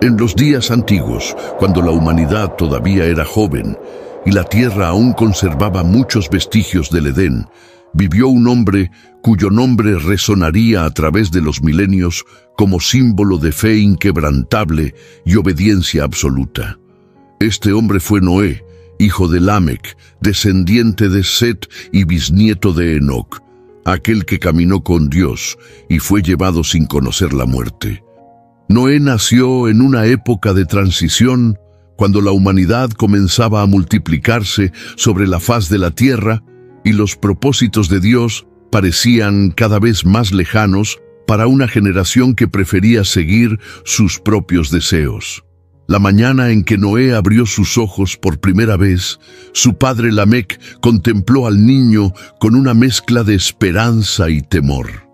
En los días antiguos, cuando la humanidad todavía era joven y la tierra aún conservaba muchos vestigios del Edén, vivió un hombre cuyo nombre resonaría a través de los milenios como símbolo de fe inquebrantable y obediencia absoluta. Este hombre fue Noé, hijo de Lamec, descendiente de Set y bisnieto de Enoc, aquel que caminó con Dios y fue llevado sin conocer la muerte. Noé nació en una época de transición, cuando la humanidad comenzaba a multiplicarse sobre la faz de la tierra y los propósitos de Dios parecían cada vez más lejanos para una generación que prefería seguir sus propios deseos. La mañana en que Noé abrió sus ojos por primera vez, su padre Lamec contempló al niño con una mezcla de esperanza y temor.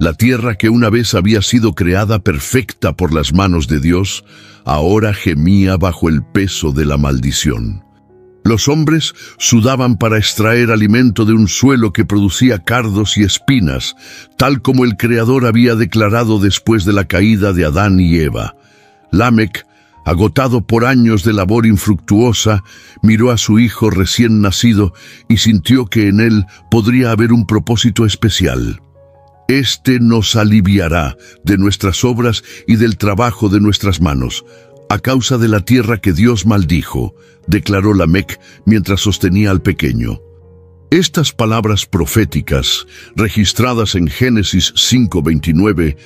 La tierra que una vez había sido creada perfecta por las manos de Dios, ahora gemía bajo el peso de la maldición. Los hombres sudaban para extraer alimento de un suelo que producía cardos y espinas, tal como el Creador había declarado después de la caída de Adán y Eva. Lamec, agotado por años de labor infructuosa, miró a su hijo recién nacido y sintió que en él podría haber un propósito especial. Este nos aliviará de nuestras obras y del trabajo de nuestras manos, a causa de la tierra que Dios maldijo, declaró Lamec mientras sostenía al pequeño. Estas palabras proféticas, registradas en Génesis 5:29,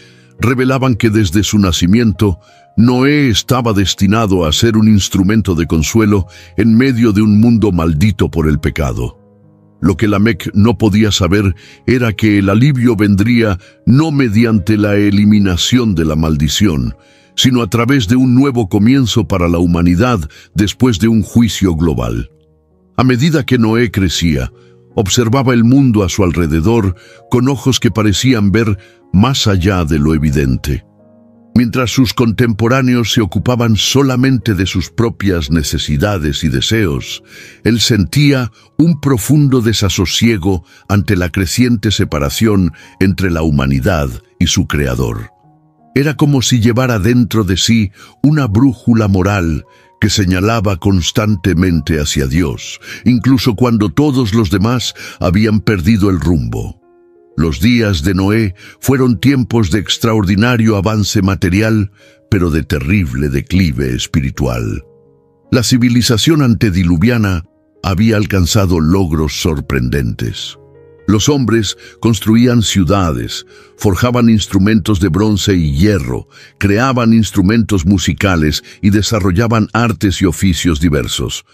revelaban que desde su nacimiento, Noé estaba destinado a ser un instrumento de consuelo en medio de un mundo maldito por el pecado. Lo que Lamec no podía saber era que el alivio vendría no mediante la eliminación de la maldición, sino a través de un nuevo comienzo para la humanidad después de un juicio global. A medida que Noé crecía, observaba el mundo a su alrededor con ojos que parecían ver más allá de lo evidente. Mientras sus contemporáneos se ocupaban solamente de sus propias necesidades y deseos, él sentía un profundo desasosiego ante la creciente separación entre la humanidad y su Creador. Era como si llevara dentro de sí una brújula moral que señalaba constantemente hacia Dios, incluso cuando todos los demás habían perdido el rumbo. Los días de Noé fueron tiempos de extraordinario avance material, pero de terrible declive espiritual. La civilización antediluviana había alcanzado logros sorprendentes. Los hombres construían ciudades, forjaban instrumentos de bronce y hierro, creaban instrumentos musicales y desarrollaban artes y oficios diversos.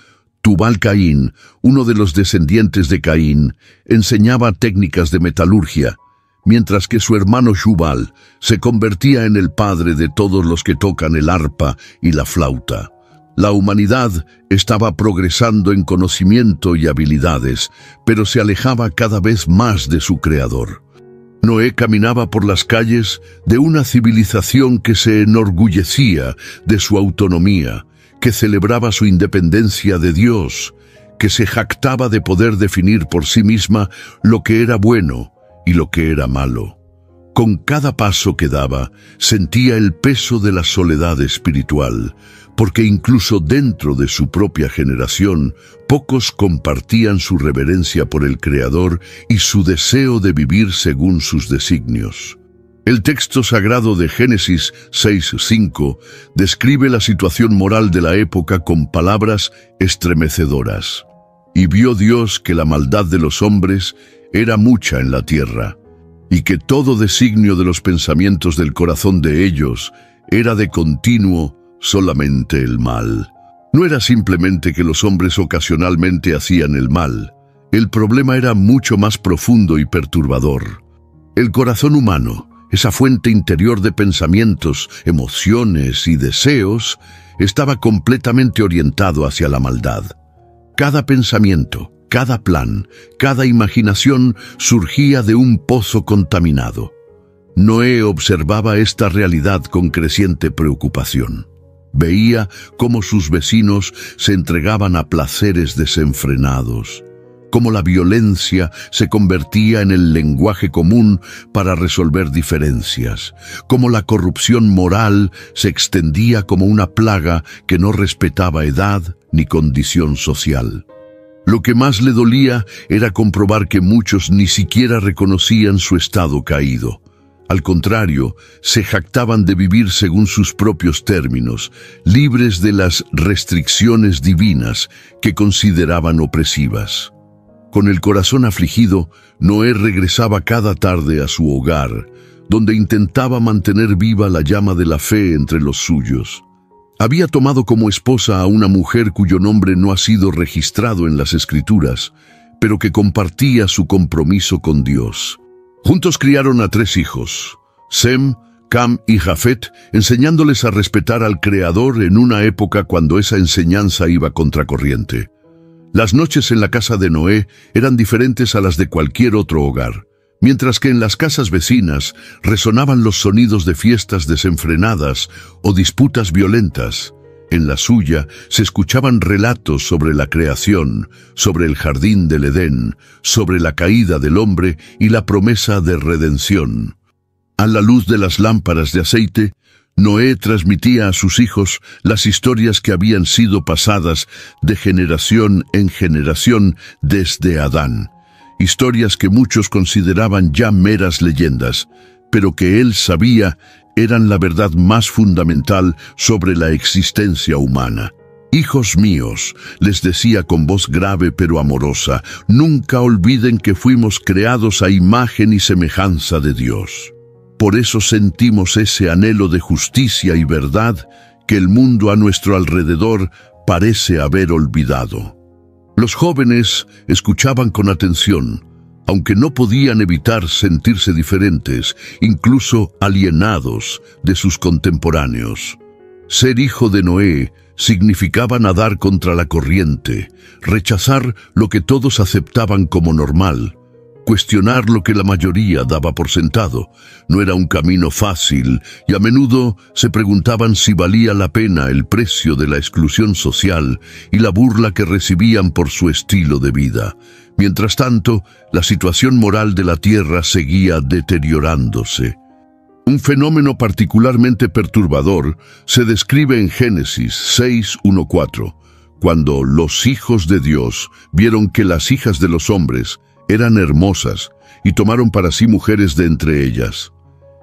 Tubal-Caín, uno de los descendientes de Caín, enseñaba técnicas de metalurgia, mientras que su hermano Shubal se convertía en el padre de todos los que tocan el arpa y la flauta. La humanidad estaba progresando en conocimiento y habilidades, pero se alejaba cada vez más de su Creador. Noé caminaba por las calles de una civilización que se enorgullecía de su autonomía, que celebraba su independencia de Dios, que se jactaba de poder definir por sí misma lo que era bueno y lo que era malo. Con cada paso que daba, sentía el peso de la soledad espiritual, porque incluso dentro de su propia generación, pocos compartían su reverencia por el Creador y su deseo de vivir según sus designios. El texto sagrado de Génesis 6:5 describe la situación moral de la época con palabras estremecedoras. Y vio Dios que la maldad de los hombres era mucha en la tierra, y que todo designio de los pensamientos del corazón de ellos era de continuo solamente el mal. No era simplemente que los hombres ocasionalmente hacían el mal. El problema era mucho más profundo y perturbador. El corazón humano, esa fuente interior de pensamientos, emociones y deseos, estaba completamente orientado hacia la maldad. Cada pensamiento, cada plan, cada imaginación surgía de un pozo contaminado. Noé observaba esta realidad con creciente preocupación. Veía cómo sus vecinos se entregaban a placeres desenfrenados, cómo la violencia se convertía en el lenguaje común para resolver diferencias, cómo la corrupción moral se extendía como una plaga que no respetaba edad ni condición social. Lo que más le dolía era comprobar que muchos ni siquiera reconocían su estado caído. Al contrario, se jactaban de vivir según sus propios términos, libres de las restricciones divinas que consideraban opresivas. Con el corazón afligido, Noé regresaba cada tarde a su hogar, donde intentaba mantener viva la llama de la fe entre los suyos. Había tomado como esposa a una mujer cuyo nombre no ha sido registrado en las Escrituras, pero que compartía su compromiso con Dios. Juntos criaron a 3 hijos, Sem, Cam y Jafet, enseñándoles a respetar al Creador en una época cuando esa enseñanza iba contracorriente. Las noches en la casa de Noé eran diferentes a las de cualquier otro hogar. Mientras que en las casas vecinas resonaban los sonidos de fiestas desenfrenadas o disputas violentas, en la suya se escuchaban relatos sobre la creación, sobre el jardín del Edén, sobre la caída del hombre y la promesa de redención. A la luz de las lámparas de aceite, Noé transmitía a sus hijos las historias que habían sido pasadas de generación en generación desde Adán. Historias que muchos consideraban ya meras leyendas, pero que él sabía eran la verdad más fundamental sobre la existencia humana. «Hijos míos», les decía con voz grave pero amorosa, «nunca olviden que fuimos creados a imagen y semejanza de Dios. Por eso sentimos ese anhelo de justicia y verdad que el mundo a nuestro alrededor parece haber olvidado». Los jóvenes escuchaban con atención, aunque no podían evitar sentirse diferentes, incluso alienados de sus contemporáneos. Ser hijo de Noé significaba nadar contra la corriente, rechazar lo que todos aceptaban como normal, cuestionar lo que la mayoría daba por sentado. No era un camino fácil y a menudo se preguntaban si valía la pena el precio de la exclusión social y la burla que recibían por su estilo de vida. Mientras tanto, la situación moral de la tierra seguía deteriorándose. Un fenómeno particularmente perturbador se describe en Génesis 6:1-4, cuando los hijos de Dios vieron que las hijas de los hombres eran hermosas y tomaron para sí mujeres de entre ellas.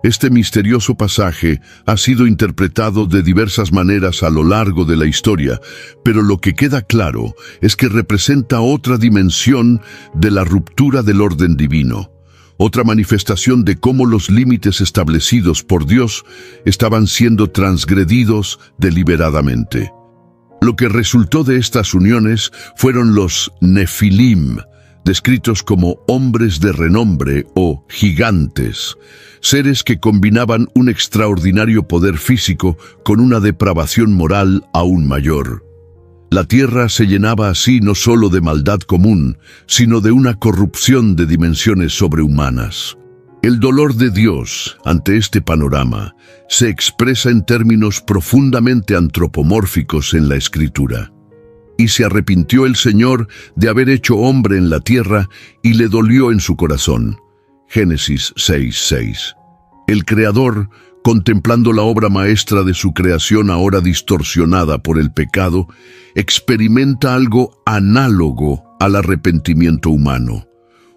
Este misterioso pasaje ha sido interpretado de diversas maneras a lo largo de la historia, pero lo que queda claro es que representa otra dimensión de la ruptura del orden divino, otra manifestación de cómo los límites establecidos por Dios estaban siendo transgredidos deliberadamente. Lo que resultó de estas uniones fueron los Nefilim, descritos como hombres de renombre o gigantes, seres que combinaban un extraordinario poder físico con una depravación moral aún mayor. La tierra se llenaba así no solo de maldad común, sino de una corrupción de dimensiones sobrehumanas. El dolor de Dios ante este panorama se expresa en términos profundamente antropomórficos en la Escritura. Y se arrepintió el Señor de haber hecho hombre en la tierra y le dolió en su corazón. Génesis 6:6. El Creador, contemplando la obra maestra de su creación ahora distorsionada por el pecado, experimenta algo análogo al arrepentimiento humano.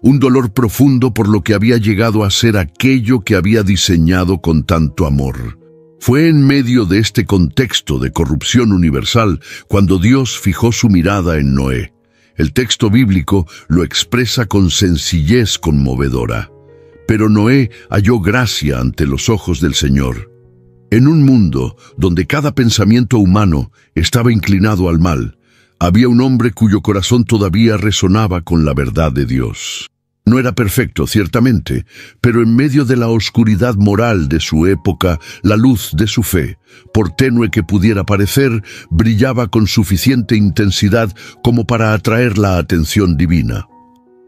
Un dolor profundo por lo que había llegado a ser aquello que había diseñado con tanto amor. Fue en medio de este contexto de corrupción universal cuando Dios fijó su mirada en Noé. El texto bíblico lo expresa con sencillez conmovedora. Pero Noé halló gracia ante los ojos del Señor. En un mundo donde cada pensamiento humano estaba inclinado al mal, había un hombre cuyo corazón todavía resonaba con la verdad de Dios. No era perfecto, ciertamente, pero en medio de la oscuridad moral de su época, la luz de su fe, por tenue que pudiera parecer, brillaba con suficiente intensidad como para atraer la atención divina.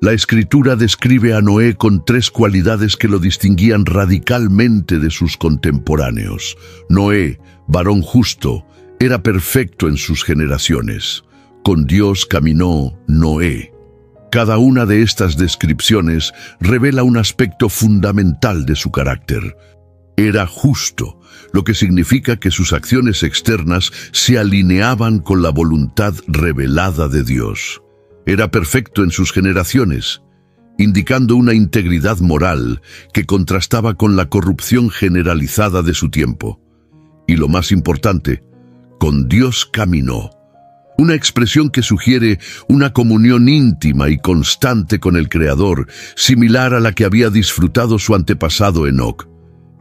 La Escritura describe a Noé con 3 cualidades que lo distinguían radicalmente de sus contemporáneos. Noé, varón justo, era perfecto en sus generaciones. Con Dios caminó Noé. Cada una de estas descripciones revela un aspecto fundamental de su carácter. Era justo, lo que significa que sus acciones externas se alineaban con la voluntad revelada de Dios. Era perfecto en sus generaciones, indicando una integridad moral que contrastaba con la corrupción generalizada de su tiempo. Y lo más importante, con Dios caminó. Una expresión que sugiere una comunión íntima y constante con el Creador, similar a la que había disfrutado su antepasado Enoc.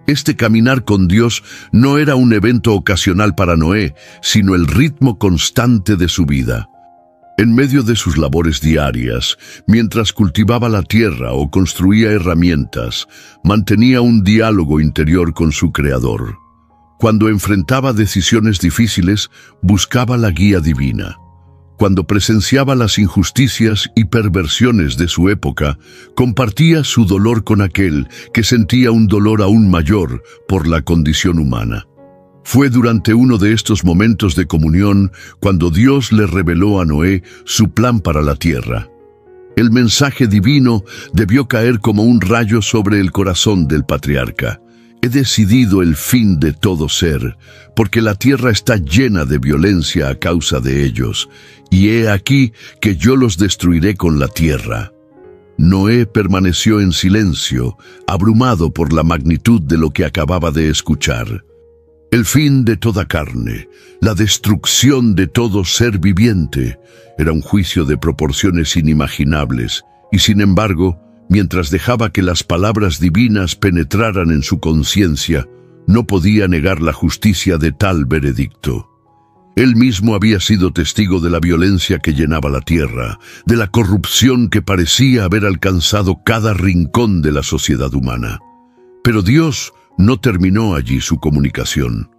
Este caminar con Dios no era un evento ocasional para Noé, sino el ritmo constante de su vida. En medio de sus labores diarias, mientras cultivaba la tierra o construía herramientas, mantenía un diálogo interior con su Creador. Cuando enfrentaba decisiones difíciles, buscaba la guía divina. Cuando presenciaba las injusticias y perversiones de su época, compartía su dolor con aquel que sentía un dolor aún mayor por la condición humana. Fue durante uno de estos momentos de comunión cuando Dios le reveló a Noé su plan para la tierra. El mensaje divino debió caer como un rayo sobre el corazón del patriarca. He decidido el fin de todo ser, porque la tierra está llena de violencia a causa de ellos, y he aquí que yo los destruiré con la tierra. Noé permaneció en silencio, abrumado por la magnitud de lo que acababa de escuchar. El fin de toda carne, la destrucción de todo ser viviente, era un juicio de proporciones inimaginables, y sin embargo, mientras dejaba que las palabras divinas penetraran en su conciencia, no podía negar la justicia de tal veredicto. Él mismo había sido testigo de la violencia que llenaba la tierra, de la corrupción que parecía haber alcanzado cada rincón de la sociedad humana. Pero Dios no terminó allí su comunicación.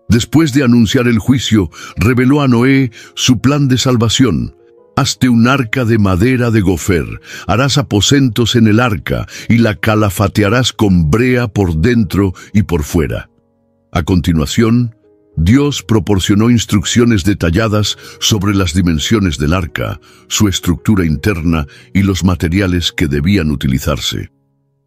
Después de anunciar el juicio, reveló a Noé su plan de salvación. Hazte un arca de madera de gofer, harás aposentos en el arca y la calafatearás con brea por dentro y por fuera. A continuación, Dios proporcionó instrucciones detalladas sobre las dimensiones del arca, su estructura interna y los materiales que debían utilizarse.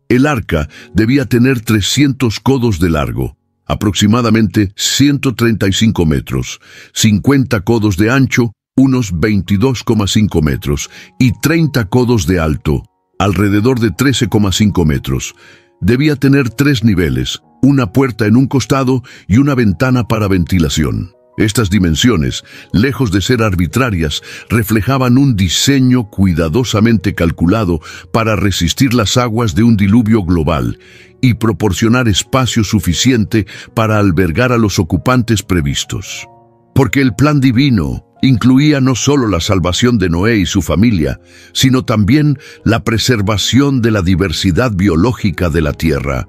El arca debía tener 300 codos de largo, aproximadamente 135 metros, 50 codos de ancho, unos 22,5 metros, y 30 codos de alto, alrededor de 13,5 metros. Debía tener 3 niveles, una puerta en un costado y una ventana para ventilación. Estas dimensiones, lejos de ser arbitrarias, reflejaban un diseño cuidadosamente calculado para resistir las aguas de un diluvio global y proporcionar espacio suficiente para albergar a los ocupantes previstos. Porque el plan divino incluía no solo la salvación de Noé y su familia, sino también la preservación de la diversidad biológica de la tierra.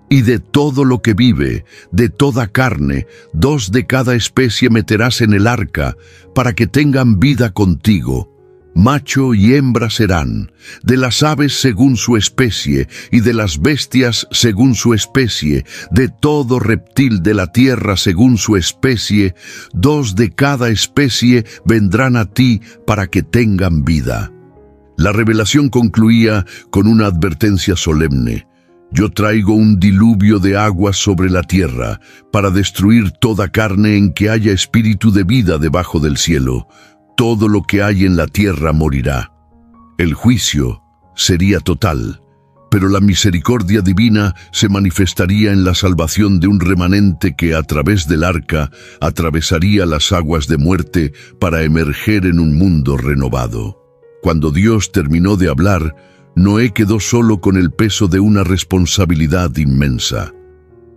Y de todo lo que vive, de toda carne, 2 de cada especie meterás en el arca, para que tengan vida contigo. Macho y hembra serán, de las aves según su especie, y de las bestias según su especie, de todo reptil de la tierra según su especie, 2 de cada especie vendrán a ti para que tengan vida. La revelación concluía con una advertencia solemne. Yo traigo un diluvio de aguas sobre la tierra, para destruir toda carne en que haya espíritu de vida debajo del cielo. Todo lo que hay en la tierra morirá. El juicio sería total, pero la misericordia divina se manifestaría en la salvación de un remanente que a través del arca atravesaría las aguas de muerte para emerger en un mundo renovado. Cuando Dios terminó de hablar, Noé quedó solo con el peso de una responsabilidad inmensa.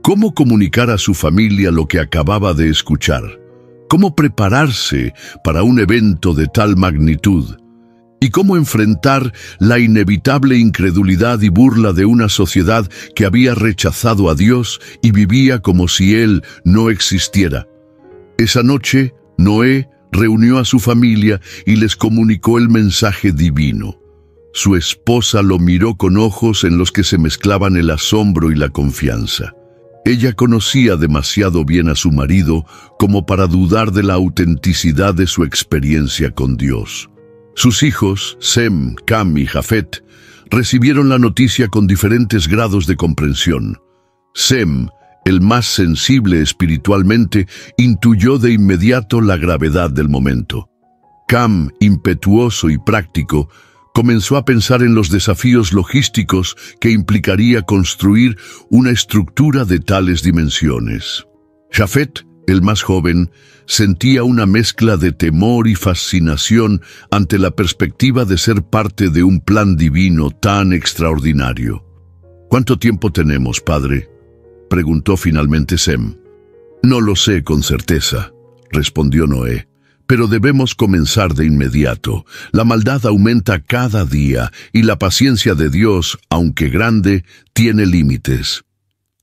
¿Cómo comunicar a su familia lo que acababa de escuchar? ¿Cómo prepararse para un evento de tal magnitud? ¿Y cómo enfrentar la inevitable incredulidad y burla de una sociedad que había rechazado a Dios y vivía como si Él no existiera? Esa noche, Noé reunió a su familia y les comunicó el mensaje divino. Su esposa lo miró con ojos en los que se mezclaban el asombro y la confianza. Ella conocía demasiado bien a su marido como para dudar de la autenticidad de su experiencia con Dios. Sus hijos, Sem, Cam y Jafet, recibieron la noticia con diferentes grados de comprensión. Sem, el más sensible espiritualmente, intuyó de inmediato la gravedad del momento. Cam, impetuoso y práctico, comenzó a pensar en los desafíos logísticos que implicaría construir una estructura de tales dimensiones. Jafet, el más joven, sentía una mezcla de temor y fascinación ante la perspectiva de ser parte de un plan divino tan extraordinario. «¿Cuánto tiempo tenemos, padre?», preguntó finalmente Sem. «No lo sé con certeza», respondió Noé, «pero debemos comenzar de inmediato. La maldad aumenta cada día y la paciencia de Dios, aunque grande, tiene límites».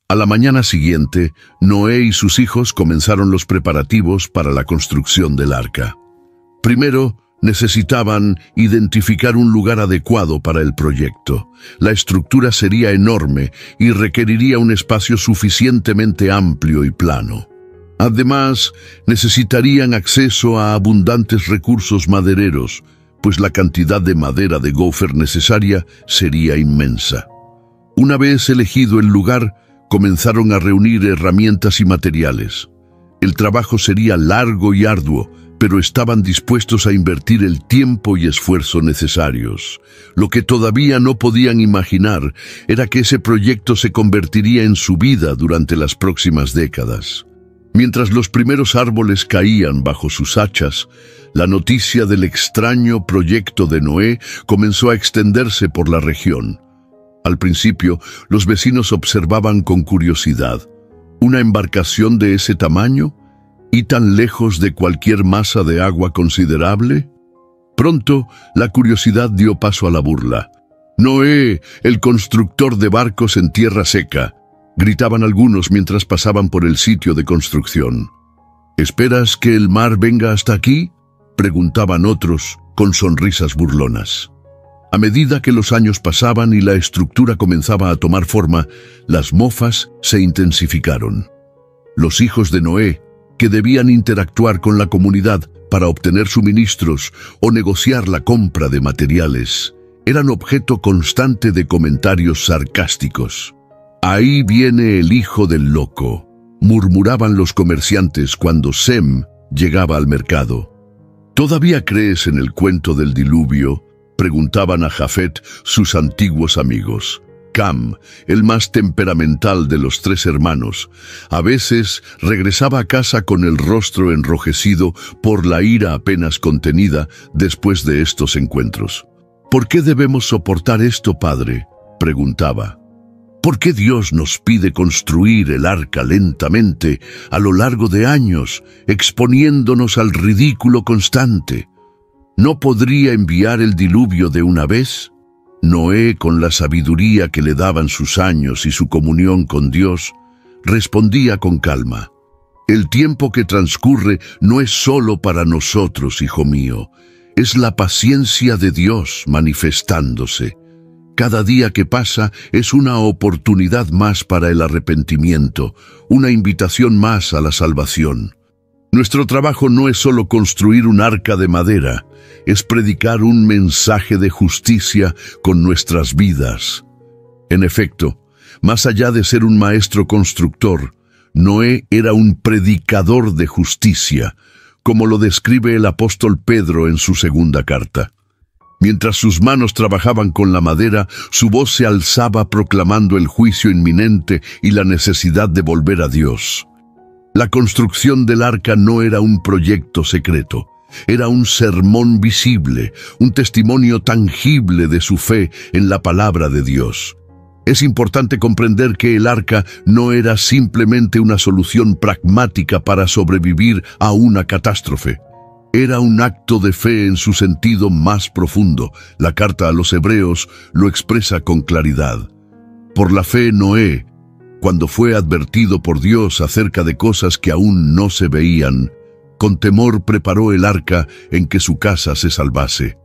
A la mañana siguiente, Noé y sus hijos comenzaron los preparativos para la construcción del arca. Primero, necesitaban identificar un lugar adecuado para el proyecto. La estructura sería enorme y requeriría un espacio suficientemente amplio y plano. Además, necesitarían acceso a abundantes recursos madereros, pues la cantidad de madera de gopher necesaria sería inmensa. Una vez elegido el lugar, comenzaron a reunir herramientas y materiales. El trabajo sería largo y arduo, pero estaban dispuestos a invertir el tiempo y esfuerzo necesarios. Lo que todavía no podían imaginar era que ese proyecto se convertiría en su vida durante las próximas décadas. Mientras los primeros árboles caían bajo sus hachas, la noticia del extraño proyecto de Noé comenzó a extenderse por la región. Al principio, los vecinos observaban con curiosidad. ¿Una embarcación de ese tamaño? ¿Y tan lejos de cualquier masa de agua considerable? Pronto, la curiosidad dio paso a la burla. «Noé, el constructor de barcos en tierra seca», gritaban algunos mientras pasaban por el sitio de construcción. «¿Esperas que el mar venga hasta aquí?», preguntaban otros, con sonrisas burlonas. A medida que los años pasaban y la estructura comenzaba a tomar forma, las mofas se intensificaron. Los hijos de Noé, que debían interactuar con la comunidad para obtener suministros o negociar la compra de materiales, eran objeto constante de comentarios sarcásticos. «Ahí viene el hijo del loco», murmuraban los comerciantes cuando Sem llegaba al mercado. «¿Todavía crees en el cuento del diluvio?», preguntaban a Jafet sus antiguos amigos. Cam, el más temperamental de los tres hermanos, a veces regresaba a casa con el rostro enrojecido por la ira apenas contenida después de estos encuentros. «¿Por qué debemos soportar esto, padre?», preguntaba. «¿Por qué Dios nos pide construir el arca lentamente a lo largo de años, exponiéndonos al ridículo constante? ¿No podría enviar el diluvio de una vez?». Noé, con la sabiduría que le daban sus años y su comunión con Dios, respondía con calma: «El tiempo que transcurre no es solo para nosotros, hijo mío, es la paciencia de Dios manifestándose. Cada día que pasa es una oportunidad más para el arrepentimiento, una invitación más a la salvación. Nuestro trabajo no es solo construir un arca de madera, es predicar un mensaje de justicia con nuestras vidas». En efecto, más allá de ser un maestro constructor, Noé era un predicador de justicia, como lo describe el apóstol Pedro en su segunda carta. Mientras sus manos trabajaban con la madera, su voz se alzaba proclamando el juicio inminente y la necesidad de volver a Dios. La construcción del arca no era un proyecto secreto, era un sermón visible, un testimonio tangible de su fe en la palabra de Dios. Es importante comprender que el arca no era simplemente una solución pragmática para sobrevivir a una catástrofe. Era un acto de fe en su sentido más profundo. La carta a los Hebreos lo expresa con claridad. Por la fe, Noé, cuando fue advertido por Dios acerca de cosas que aún no se veían, con temor preparó el arca en que su casa se salvase.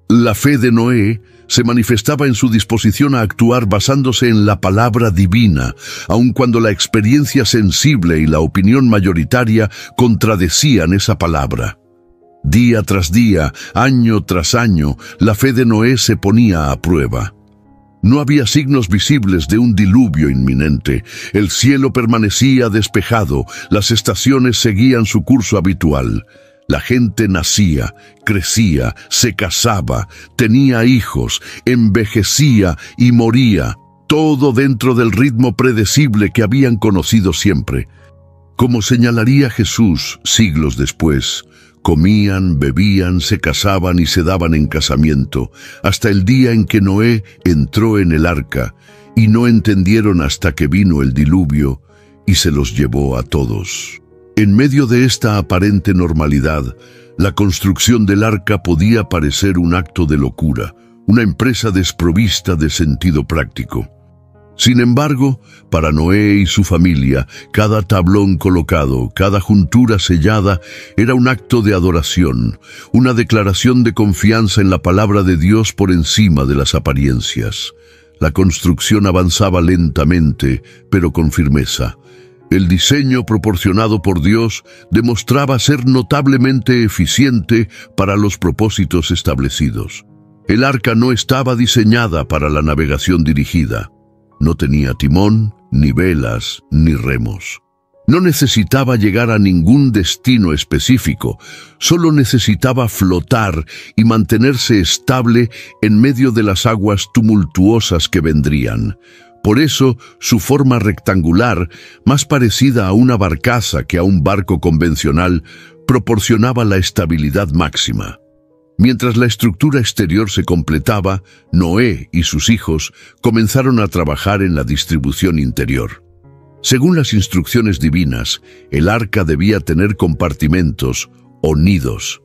La fe de Noé se manifestaba en su disposición a actuar basándose en la palabra divina, aun cuando la experiencia sensible y la opinión mayoritaria contradecían esa palabra. Día tras día, año tras año, la fe de Noé se ponía a prueba. No había signos visibles de un diluvio inminente. El cielo permanecía despejado, las estaciones seguían su curso habitual. La gente nacía, crecía, se casaba, tenía hijos, envejecía y moría, todo dentro del ritmo predecible que habían conocido siempre. Como señalaría Jesús siglos después, comían, bebían, se casaban y se daban en casamiento, hasta el día en que Noé entró en el arca, y no entendieron hasta que vino el diluvio y se los llevó a todos. En medio de esta aparente normalidad, la construcción del arca podía parecer un acto de locura, una empresa desprovista de sentido práctico. Sin embargo, para Noé y su familia, cada tablón colocado, cada juntura sellada, era un acto de adoración, una declaración de confianza en la palabra de Dios por encima de las apariencias. La construcción avanzaba lentamente, pero con firmeza. El diseño proporcionado por Dios demostraba ser notablemente eficiente para los propósitos establecidos. El arca no estaba diseñada para la navegación dirigida. No tenía timón, ni velas, ni remos. No necesitaba llegar a ningún destino específico, solo necesitaba flotar y mantenerse estable en medio de las aguas tumultuosas que vendrían. Por eso, su forma rectangular, más parecida a una barcaza que a un barco convencional, proporcionaba la estabilidad máxima. Mientras la estructura exterior se completaba, Noé y sus hijos comenzaron a trabajar en la distribución interior. Según las instrucciones divinas, el arca debía tener compartimentos o nidos.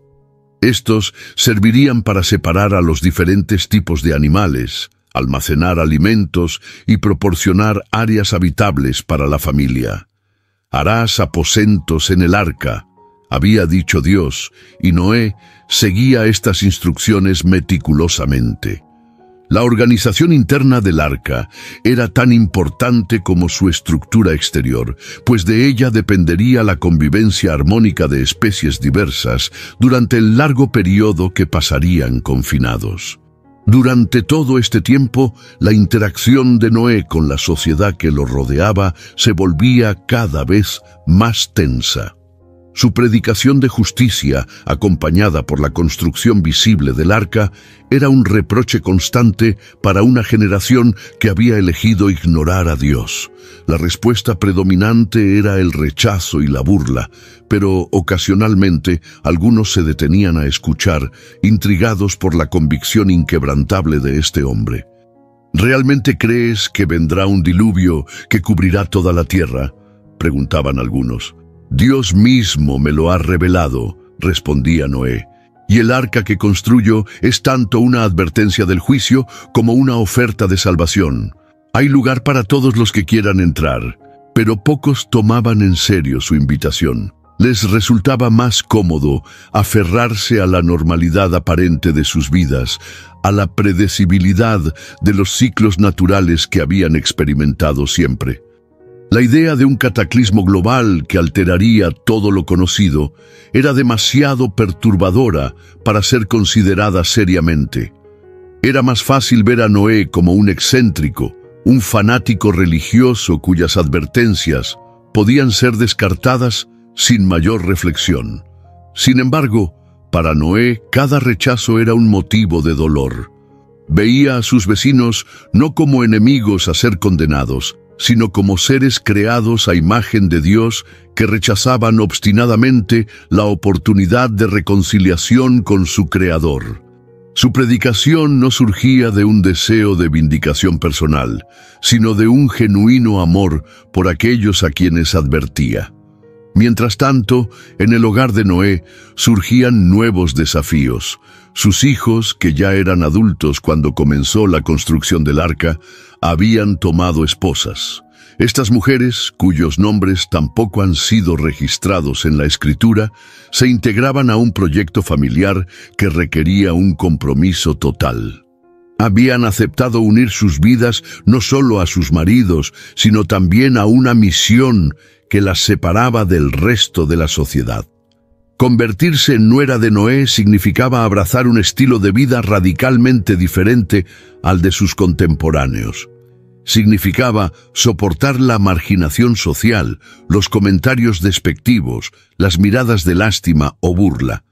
Estos servirían para separar a los diferentes tipos de animales, almacenar alimentos y proporcionar áreas habitables para la familia. Harás aposentos en el arca, había dicho Dios, y Noé seguía estas instrucciones meticulosamente. La organización interna del arca era tan importante como su estructura exterior, pues de ella dependería la convivencia armónica de especies diversas durante el largo periodo que pasarían confinados. Durante todo este tiempo, la interacción de Noé con la sociedad que lo rodeaba se volvía cada vez más tensa. Su predicación de justicia, acompañada por la construcción visible del arca, era un reproche constante para una generación que había elegido ignorar a Dios. La respuesta predominante era el rechazo y la burla, pero ocasionalmente algunos se detenían a escuchar, intrigados por la convicción inquebrantable de este hombre. ¿Realmente crees que vendrá un diluvio que cubrirá toda la tierra?, preguntaban algunos. Dios mismo me lo ha revelado, respondía Noé, y el arca que construyo es tanto una advertencia del juicio como una oferta de salvación. Hay lugar para todos los que quieran entrar, pero pocos tomaban en serio su invitación. Les resultaba más cómodo aferrarse a la normalidad aparente de sus vidas, a la predecibilidad de los ciclos naturales que habían experimentado siempre. La idea de un cataclismo global que alteraría todo lo conocido era demasiado perturbadora para ser considerada seriamente. Era más fácil ver a Noé como un excéntrico, un fanático religioso cuyas advertencias podían ser descartadas sin mayor reflexión. Sin embargo, para Noé cada rechazo era un motivo de dolor. Veía a sus vecinos no como enemigos a ser condenados, sino como seres creados a imagen de Dios que rechazaban obstinadamente la oportunidad de reconciliación con su Creador. Su predicación no surgía de un deseo de vindicación personal, sino de un genuino amor por aquellos a quienes advertía. Mientras tanto, en el hogar de Noé surgían nuevos desafíos. Sus hijos, que ya eran adultos cuando comenzó la construcción del arca, habían tomado esposas. Estas mujeres, cuyos nombres tampoco han sido registrados en la Escritura, se integraban a un proyecto familiar que requería un compromiso total. Habían aceptado unir sus vidas no solo a sus maridos, sino también a una misión que las separaba del resto de la sociedad. Convertirse en nuera de Noé significaba abrazar un estilo de vida radicalmente diferente al de sus contemporáneos. Significaba soportar la marginación social, los comentarios despectivos, las miradas de lástima o burla.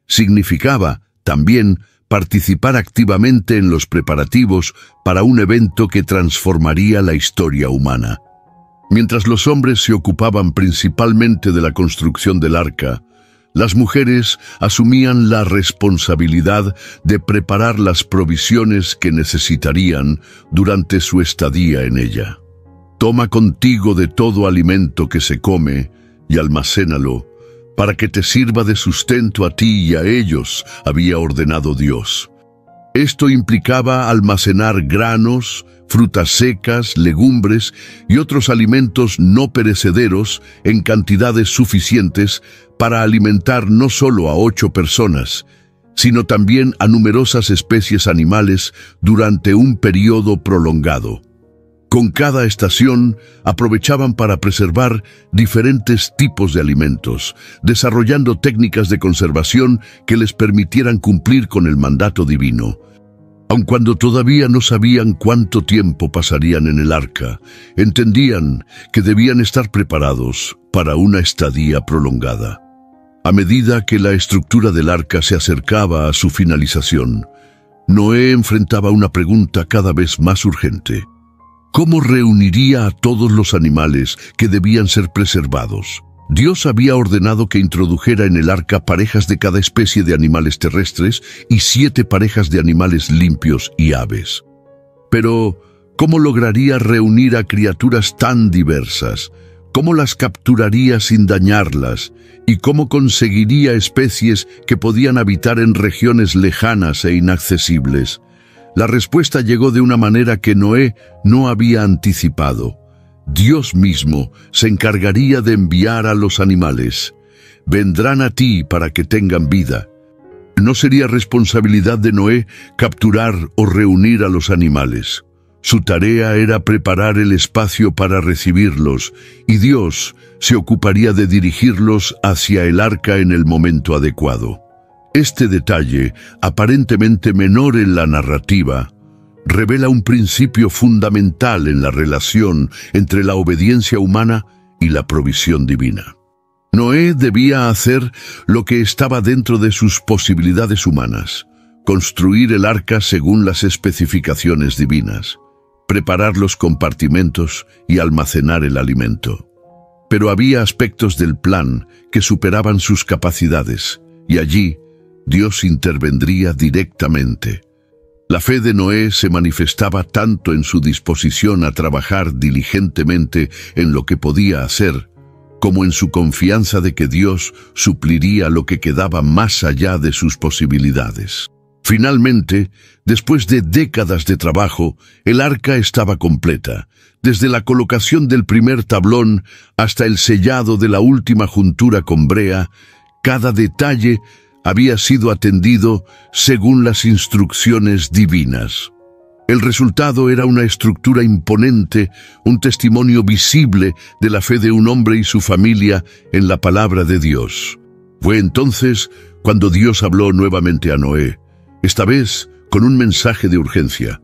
Significaba, también, participar activamente en los preparativos para un evento que transformaría la historia humana. Mientras los hombres se ocupaban principalmente de la construcción del arca, las mujeres asumían la responsabilidad de preparar las provisiones que necesitarían durante su estadía en ella. Toma contigo de todo alimento que se come y almacénalo, para que te sirva de sustento a ti y a ellos, había ordenado Dios. Esto implicaba almacenar granos, frutas secas, legumbres y otros alimentos no perecederos en cantidades suficientes para alimentar no solo a 8 personas, sino también a numerosas especies animales durante un periodo prolongado. Con cada estación aprovechaban para preservar diferentes tipos de alimentos, desarrollando técnicas de conservación que les permitieran cumplir con el mandato divino. Aun cuando todavía no sabían cuánto tiempo pasarían en el arca, entendían que debían estar preparados para una estadía prolongada. A medida que la estructura del arca se acercaba a su finalización, Noé enfrentaba una pregunta cada vez más urgente. ¿Cómo reuniría a todos los animales que debían ser preservados? Dios había ordenado que introdujera en el arca parejas de cada especie de animales terrestres y 7 parejas de animales limpios y aves. Pero, ¿cómo lograría reunir a criaturas tan diversas? ¿Cómo las capturaría sin dañarlas? ¿Y cómo conseguiría especies que podían habitar en regiones lejanas e inaccesibles? La respuesta llegó de una manera que Noé no había anticipado. Dios mismo se encargaría de enviar a los animales. Vendrán a ti para que tengan vida. No sería responsabilidad de Noé capturar o reunir a los animales. Su tarea era preparar el espacio para recibirlos, y Dios se ocuparía de dirigirlos hacia el arca en el momento adecuado. Este detalle, aparentemente menor en la narrativa, revela un principio fundamental en la relación entre la obediencia humana y la provisión divina. Noé debía hacer lo que estaba dentro de sus posibilidades humanas: construir el arca según las especificaciones divinas, preparar los compartimentos y almacenar el alimento. Pero había aspectos del plan que superaban sus capacidades, y allí Dios intervendría directamente. La fe de Noé se manifestaba tanto en su disposición a trabajar diligentemente en lo que podía hacer, como en su confianza de que Dios supliría lo que quedaba más allá de sus posibilidades. Finalmente, después de décadas de trabajo, el arca estaba completa, desde la colocación del primer tablón hasta el sellado de la última juntura con brea. Cada detalle había sido atendido según las instrucciones divinas. El resultado era una estructura imponente, un testimonio visible de la fe de un hombre y su familia en la palabra de Dios. Fue entonces cuando Dios habló nuevamente a Noé, esta vez con un mensaje de urgencia.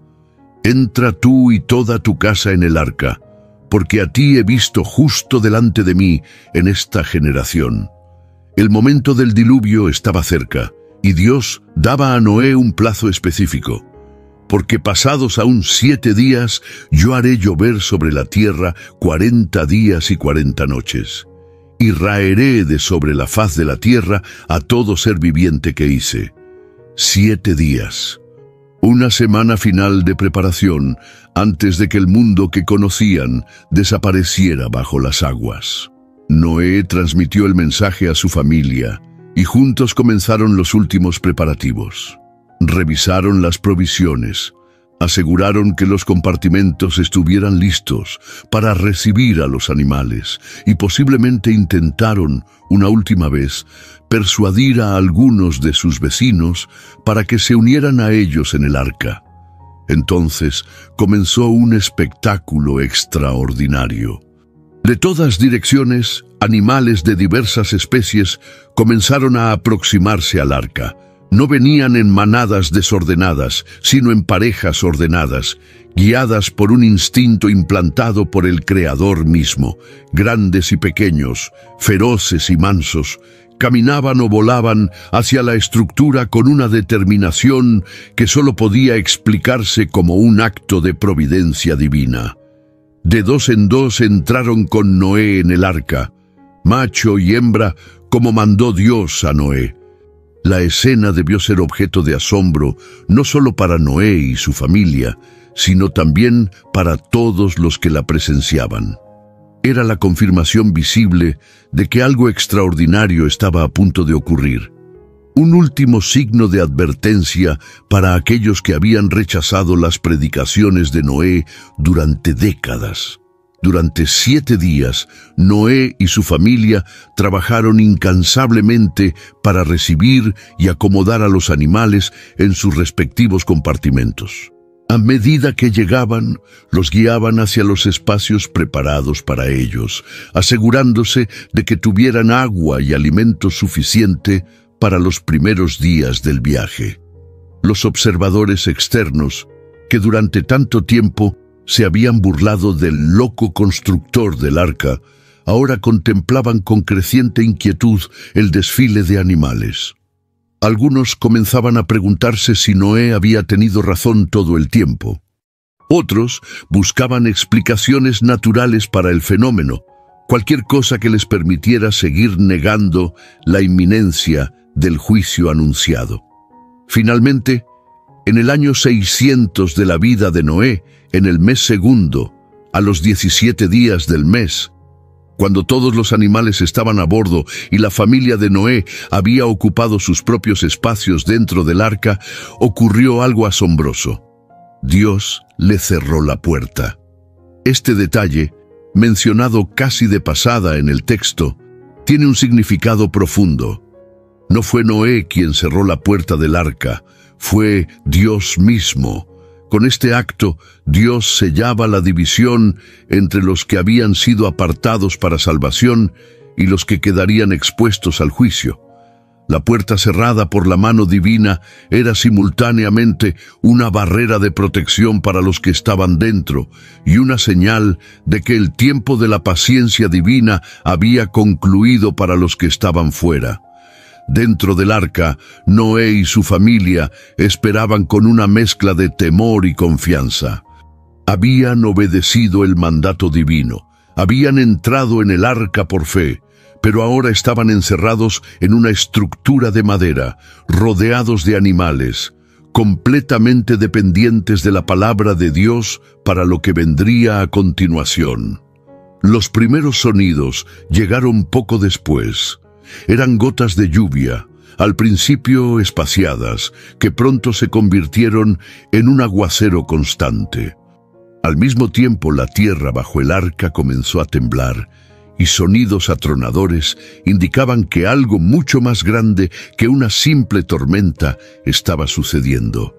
Entra tú y toda tu casa en el arca, porque a ti he visto justo delante de mí en esta generación. El momento del diluvio estaba cerca, y Dios daba a Noé un plazo específico. Porque pasados aún 7 días, yo haré llover sobre la tierra 40 días y 40 noches. Y raeré de sobre la faz de la tierra a todo ser viviente que hice. 7 días. Una semana final de preparación antes de que el mundo que conocían desapareciera bajo las aguas. Noé transmitió el mensaje a su familia y juntos comenzaron los últimos preparativos. Revisaron las provisiones, aseguraron que los compartimentos estuvieran listos para recibir a los animales y posiblemente intentaron, una última vez, persuadir a algunos de sus vecinos para que se unieran a ellos en el arca. Entonces comenzó un espectáculo extraordinario. De todas direcciones, animales de diversas especies comenzaron a aproximarse al arca. No venían en manadas desordenadas, sino en parejas ordenadas, guiadas por un instinto implantado por el Creador mismo. Grandes y pequeños, feroces y mansos, caminaban o volaban hacia la estructura con una determinación que solo podía explicarse como un acto de providencia divina. De dos en dos entraron con Noé en el arca, macho y hembra, como mandó Dios a Noé. La escena debió ser objeto de asombro, no solo para Noé y su familia, sino también para todos los que la presenciaban. Era la confirmación visible de que algo extraordinario estaba a punto de ocurrir. Un último signo de advertencia para aquellos que habían rechazado las predicaciones de Noé durante décadas. Durante 7 días, Noé y su familia trabajaron incansablemente para recibir y acomodar a los animales en sus respectivos compartimentos. A medida que llegaban, los guiaban hacia los espacios preparados para ellos, asegurándose de que tuvieran agua y alimento suficiente para los primeros días del viaje. Los observadores externos, que durante tanto tiempo se habían burlado del loco constructor del arca, ahora contemplaban con creciente inquietud el desfile de animales. Algunos comenzaban a preguntarse si Noé había tenido razón todo el tiempo. Otros buscaban explicaciones naturales para el fenómeno, cualquier cosa que les permitiera seguir negando la inminencia del juicio anunciado. Finalmente, en el año 600 de la vida de Noé, en el mes segundo, a los 17 días del mes, cuando todos los animales estaban a bordo y la familia de Noé había ocupado sus propios espacios dentro del arca, ocurrió algo asombroso. Dios le cerró la puerta. Este detalle, mencionado casi de pasada en el texto, tiene un significado profundo. No fue Noé quien cerró la puerta del arca, fue Dios mismo. Con este acto, Dios sellaba la división entre los que habían sido apartados para salvación y los que quedarían expuestos al juicio. La puerta cerrada por la mano divina era simultáneamente una barrera de protección para los que estaban dentro y una señal de que el tiempo de la paciencia divina había concluido para los que estaban fuera. Dentro del arca, Noé y su familia esperaban con una mezcla de temor y confianza. Habían obedecido el mandato divino, habían entrado en el arca por fe, pero ahora estaban encerrados en una estructura de madera, rodeados de animales, completamente dependientes de la palabra de Dios para lo que vendría a continuación. Los primeros sonidos llegaron poco después. Eran gotas de lluvia, al principio espaciadas, que pronto se convirtieron en un aguacero constante. Al mismo tiempo, la tierra bajo el arca comenzó a temblar, y sonidos atronadores indicaban que algo mucho más grande que una simple tormenta estaba sucediendo.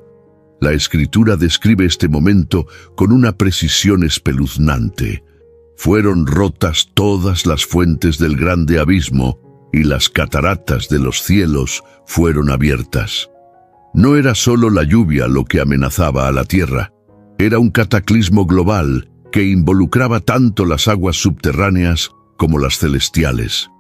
La Escritura describe este momento con una precisión espeluznante. Fueron rotas todas las fuentes del grande abismo, y las cataratas de los cielos fueron abiertas. No era solo la lluvia lo que amenazaba a la tierra, era un cataclismo global que involucraba tanto las aguas subterráneas como las celestiales.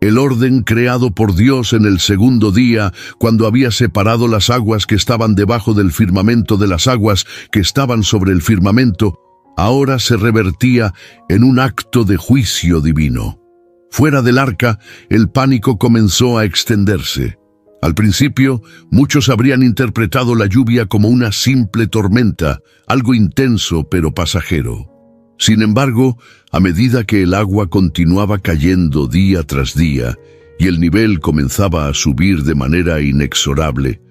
El orden creado por Dios en el segundo día, cuando había separado las aguas que estaban debajo del firmamento de las aguas que estaban sobre el firmamento, ahora se revertía en un acto de juicio divino. Fuera del arca, el pánico comenzó a extenderse. Al principio, muchos habrían interpretado la lluvia como una simple tormenta, algo intenso pero pasajero. Sin embargo, a medida que el agua continuaba cayendo día tras día y el nivel comenzaba a subir de manera inexorable,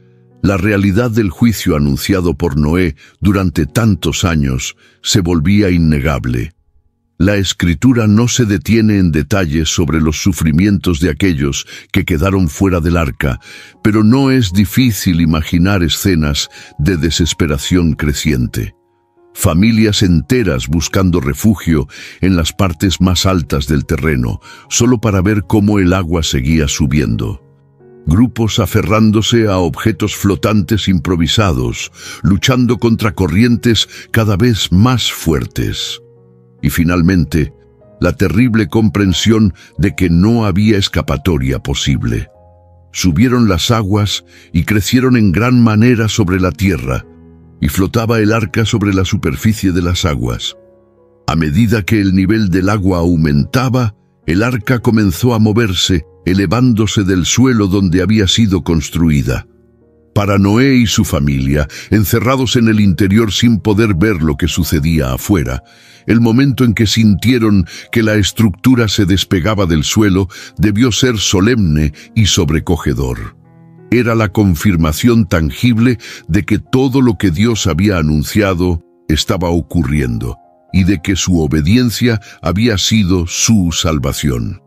la realidad del juicio anunciado por Noé durante tantos años se volvía innegable. La Escritura no se detiene en detalles sobre los sufrimientos de aquellos que quedaron fuera del arca, pero no es difícil imaginar escenas de desesperación creciente. Familias enteras buscando refugio en las partes más altas del terreno, solo para ver cómo el agua seguía subiendo. Grupos aferrándose a objetos flotantes improvisados, luchando contra corrientes cada vez más fuertes. Y finalmente, la terrible comprensión de que no había escapatoria posible. Subieron las aguas y crecieron en gran manera sobre la tierra, y flotaba el arca sobre la superficie de las aguas. A medida que el nivel del agua aumentaba, el arca comenzó a moverse, elevándose del suelo donde había sido construida. Para Noé y su familia, encerrados en el interior sin poder ver lo que sucedía afuera, el momento en que sintieron que la estructura se despegaba del suelo debió ser solemne y sobrecogedor. Era la confirmación tangible de que todo lo que Dios había anunciado estaba ocurriendo y de que su obediencia había sido su salvación.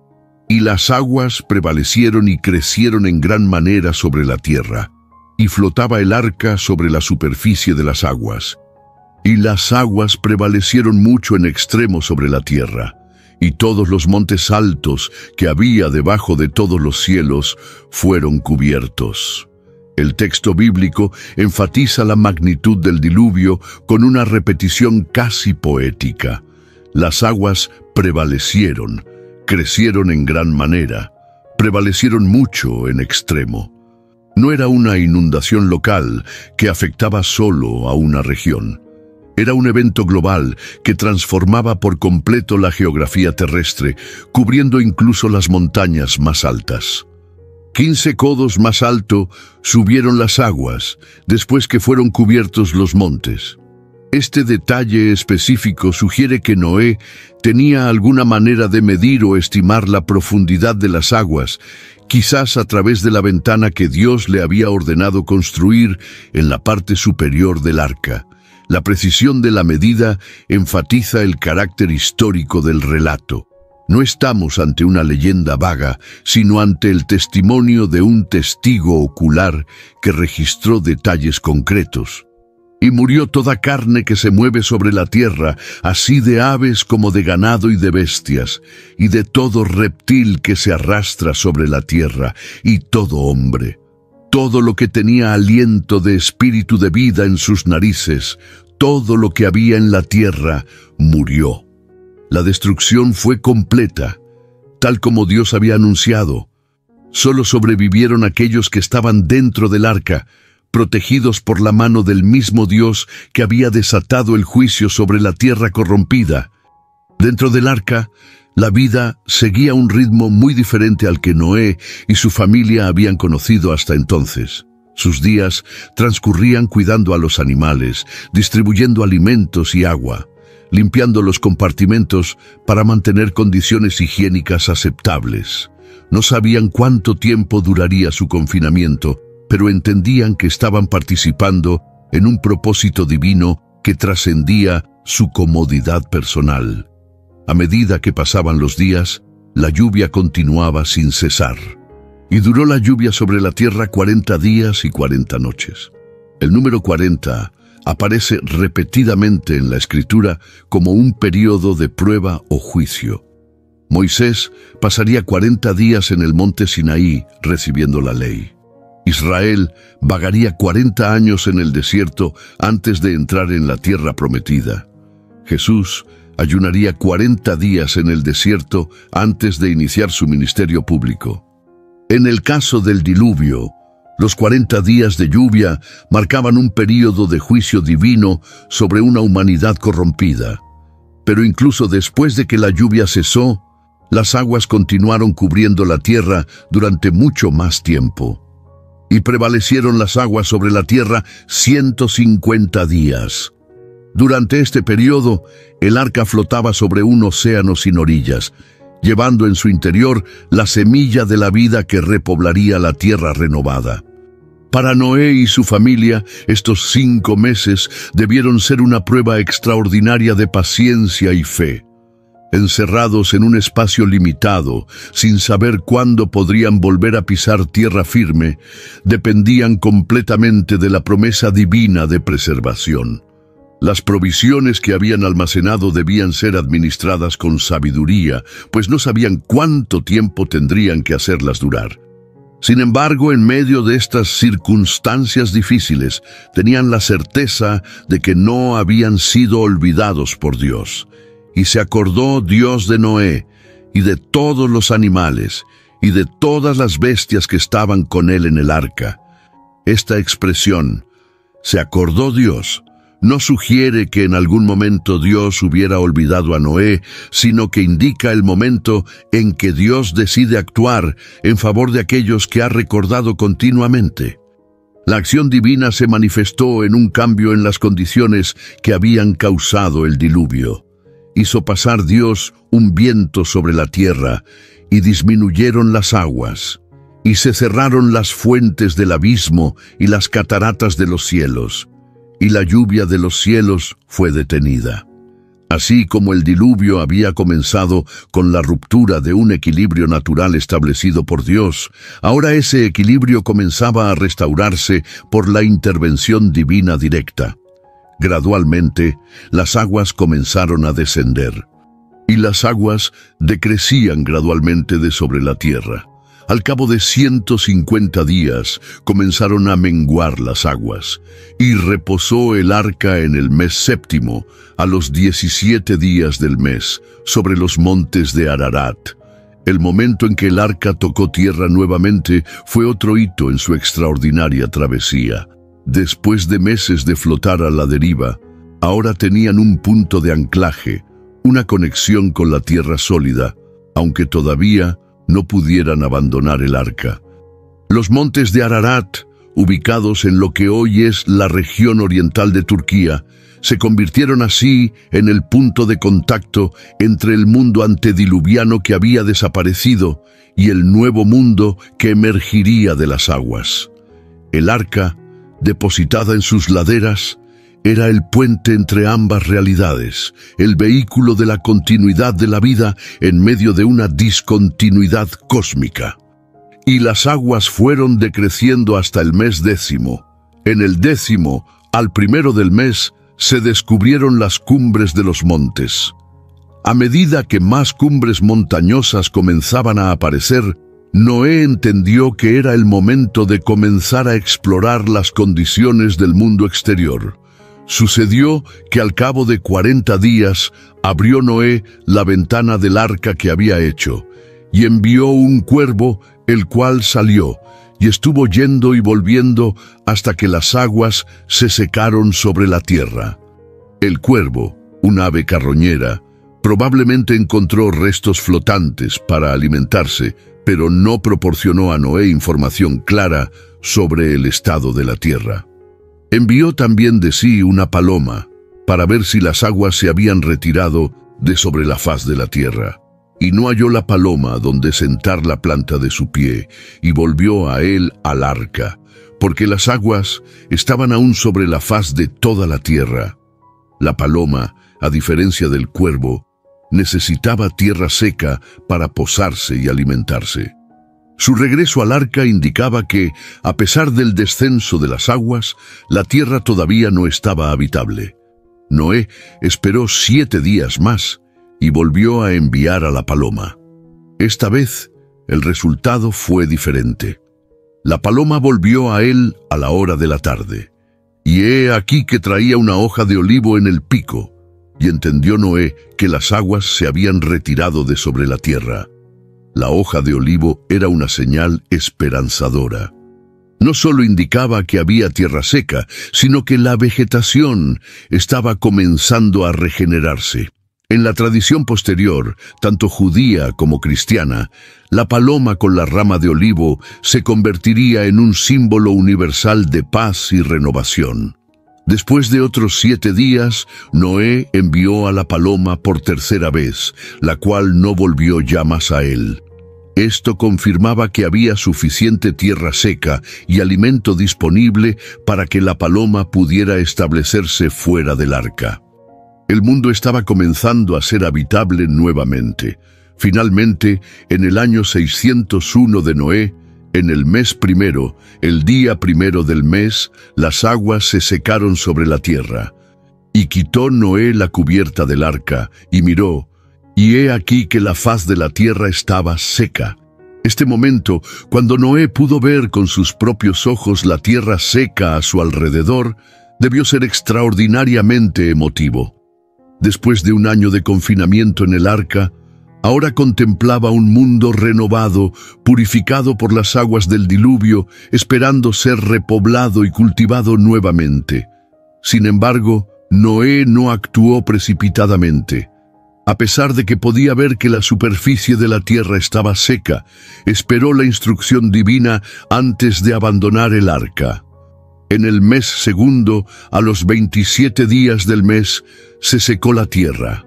Y las aguas prevalecieron y crecieron en gran manera sobre la tierra, y flotaba el arca sobre la superficie de las aguas. Y las aguas prevalecieron mucho en extremo sobre la tierra, y todos los montes altos que había debajo de todos los cielos fueron cubiertos. El texto bíblico enfatiza la magnitud del diluvio con una repetición casi poética. Las aguas prevalecieron, crecieron en gran manera, prevalecieron mucho en extremo. No era una inundación local que afectaba solo a una región. Era un evento global que transformaba por completo la geografía terrestre, cubriendo incluso las montañas más altas. 15 codos más alto subieron las aguas, después que fueron cubiertos los montes. Este detalle específico sugiere que Noé tenía alguna manera de medir o estimar la profundidad de las aguas, quizás a través de la ventana que Dios le había ordenado construir en la parte superior del arca. La precisión de la medida enfatiza el carácter histórico del relato. No estamos ante una leyenda vaga, sino ante el testimonio de un testigo ocular que registró detalles concretos. Y murió toda carne que se mueve sobre la tierra, así de aves como de ganado y de bestias, y de todo reptil que se arrastra sobre la tierra, y todo hombre. Todo lo que tenía aliento de espíritu de vida en sus narices, todo lo que había en la tierra, murió. La destrucción fue completa, tal como Dios había anunciado. Solo sobrevivieron aquellos que estaban dentro del arca, protegidos por la mano del mismo Dios que había desatado el juicio sobre la tierra corrompida. Dentro del arca, la vida seguía un ritmo muy diferente al que Noé y su familia habían conocido hasta entonces. Sus días transcurrían cuidando a los animales, distribuyendo alimentos y agua, limpiando los compartimentos para mantener condiciones higiénicas aceptables. No sabían cuánto tiempo duraría su confinamiento, pero entendían que estaban participando en un propósito divino que trascendía su comodidad personal. A medida que pasaban los días, la lluvia continuaba sin cesar. Y duró la lluvia sobre la tierra 40 días y 40 noches. El número 40 aparece repetidamente en la Escritura como un periodo de prueba o juicio. Moisés pasaría 40 días en el monte Sinaí recibiendo la ley. Israel vagaría 40 años en el desierto antes de entrar en la tierra prometida. Jesús ayunaría 40 días en el desierto antes de iniciar su ministerio público. En el caso del diluvio, los 40 días de lluvia marcaban un período de juicio divino sobre una humanidad corrompida. Pero incluso después de que la lluvia cesó, las aguas continuaron cubriendo la tierra durante mucho más tiempo. Y prevalecieron las aguas sobre la tierra 150 días. Durante este periodo, el arca flotaba sobre un océano sin orillas, llevando en su interior la semilla de la vida que repoblaría la tierra renovada. Para Noé y su familia, estos 5 meses debieron ser una prueba extraordinaria de paciencia y fe. Encerrados en un espacio limitado, sin saber cuándo podrían volver a pisar tierra firme, dependían completamente de la promesa divina de preservación. Las provisiones que habían almacenado debían ser administradas con sabiduría, pues no sabían cuánto tiempo tendrían que hacerlas durar. Sin embargo, en medio de estas circunstancias difíciles, tenían la certeza de que no habían sido olvidados por Dios. Y se acordó Dios de Noé, y de todos los animales, y de todas las bestias que estaban con él en el arca. Esta expresión, se acordó Dios, no sugiere que en algún momento Dios hubiera olvidado a Noé, sino que indica el momento en que Dios decide actuar en favor de aquellos que ha recordado continuamente. La acción divina se manifestó en un cambio en las condiciones que habían causado el diluvio. Hizo pasar Dios un viento sobre la tierra, y disminuyeron las aguas, y se cerraron las fuentes del abismo y las cataratas de los cielos, y la lluvia de los cielos fue detenida. Así como el diluvio había comenzado con la ruptura de un equilibrio natural establecido por Dios, ahora ese equilibrio comenzaba a restaurarse por la intervención divina directa. Gradualmente, las aguas comenzaron a descender, y las aguas decrecían gradualmente de sobre la tierra. Al cabo de 150 días comenzaron a menguar las aguas, y reposó el arca en el mes séptimo, a los 17 días del mes, sobre los montes de Ararat. El momento en que el arca tocó tierra nuevamente fue otro hito en su extraordinaria travesía. Después de meses de flotar a la deriva, ahora tenían un punto de anclaje, una conexión con la tierra sólida, aunque todavía no pudieran abandonar el arca. Los montes de Ararat, ubicados en lo que hoy es la región oriental de Turquía, se convirtieron así en el punto de contacto entre el mundo antediluviano que había desaparecido y el nuevo mundo que emergiría de las aguas. El arca, depositada en sus laderas, era el puente entre ambas realidades, el vehículo de la continuidad de la vida en medio de una discontinuidad cósmica. Y las aguas fueron decreciendo hasta el mes 10. En el 10, al primero del mes, se descubrieron las cumbres de los montes. A medida que más cumbres montañosas comenzaban a aparecer, Noé entendió que era el momento de comenzar a explorar las condiciones del mundo exterior. Sucedió que al cabo de 40 días abrió Noé la ventana del arca que había hecho, y envió un cuervo, el cual salió, y estuvo yendo y volviendo hasta que las aguas se secaron sobre la tierra. El cuervo, un ave carroñera, probablemente encontró restos flotantes para alimentarse, pero no proporcionó a Noé información clara sobre el estado de la tierra. Envió también de sí una paloma, para ver si las aguas se habían retirado de sobre la faz de la tierra. Y no halló la paloma donde sentar la planta de su pie, y volvió a él al arca, porque las aguas estaban aún sobre la faz de toda la tierra. La paloma, a diferencia del cuervo, necesitaba tierra seca para posarse y alimentarse. Su regreso al arca indicaba que, a pesar del descenso de las aguas, la tierra todavía no estaba habitable. Noé esperó 7 días más y volvió a enviar a la paloma. Esta vez, el resultado fue diferente. La paloma volvió a él a la hora de la tarde, y he aquí que traía una hoja de olivo en el pico, y entendió Noé que las aguas se habían retirado de sobre la tierra. La hoja de olivo era una señal esperanzadora. No solo indicaba que había tierra seca, sino que la vegetación estaba comenzando a regenerarse. En la tradición posterior, tanto judía como cristiana, la paloma con la rama de olivo se convertiría en un símbolo universal de paz y renovación. Después de otros 7 días, Noé envió a la paloma por tercera vez, la cual no volvió ya más a él. Esto confirmaba que había suficiente tierra seca y alimento disponible para que la paloma pudiera establecerse fuera del arca. El mundo estaba comenzando a ser habitable nuevamente. Finalmente, en el año 601 de Noé, en el mes primero, el día primero del mes, las aguas se secaron sobre la tierra. Y quitó Noé la cubierta del arca, y miró, y he aquí que la faz de la tierra estaba seca. Este momento, cuando Noé pudo ver con sus propios ojos la tierra seca a su alrededor, debió ser extraordinariamente emotivo. Después de un año de confinamiento en el arca, ahora contemplaba un mundo renovado, purificado por las aguas del diluvio, esperando ser repoblado y cultivado nuevamente. Sin embargo, Noé no actuó precipitadamente. A pesar de que podía ver que la superficie de la tierra estaba seca, esperó la instrucción divina antes de abandonar el arca. En el mes segundo, a los 27 días del mes, se secó la tierra.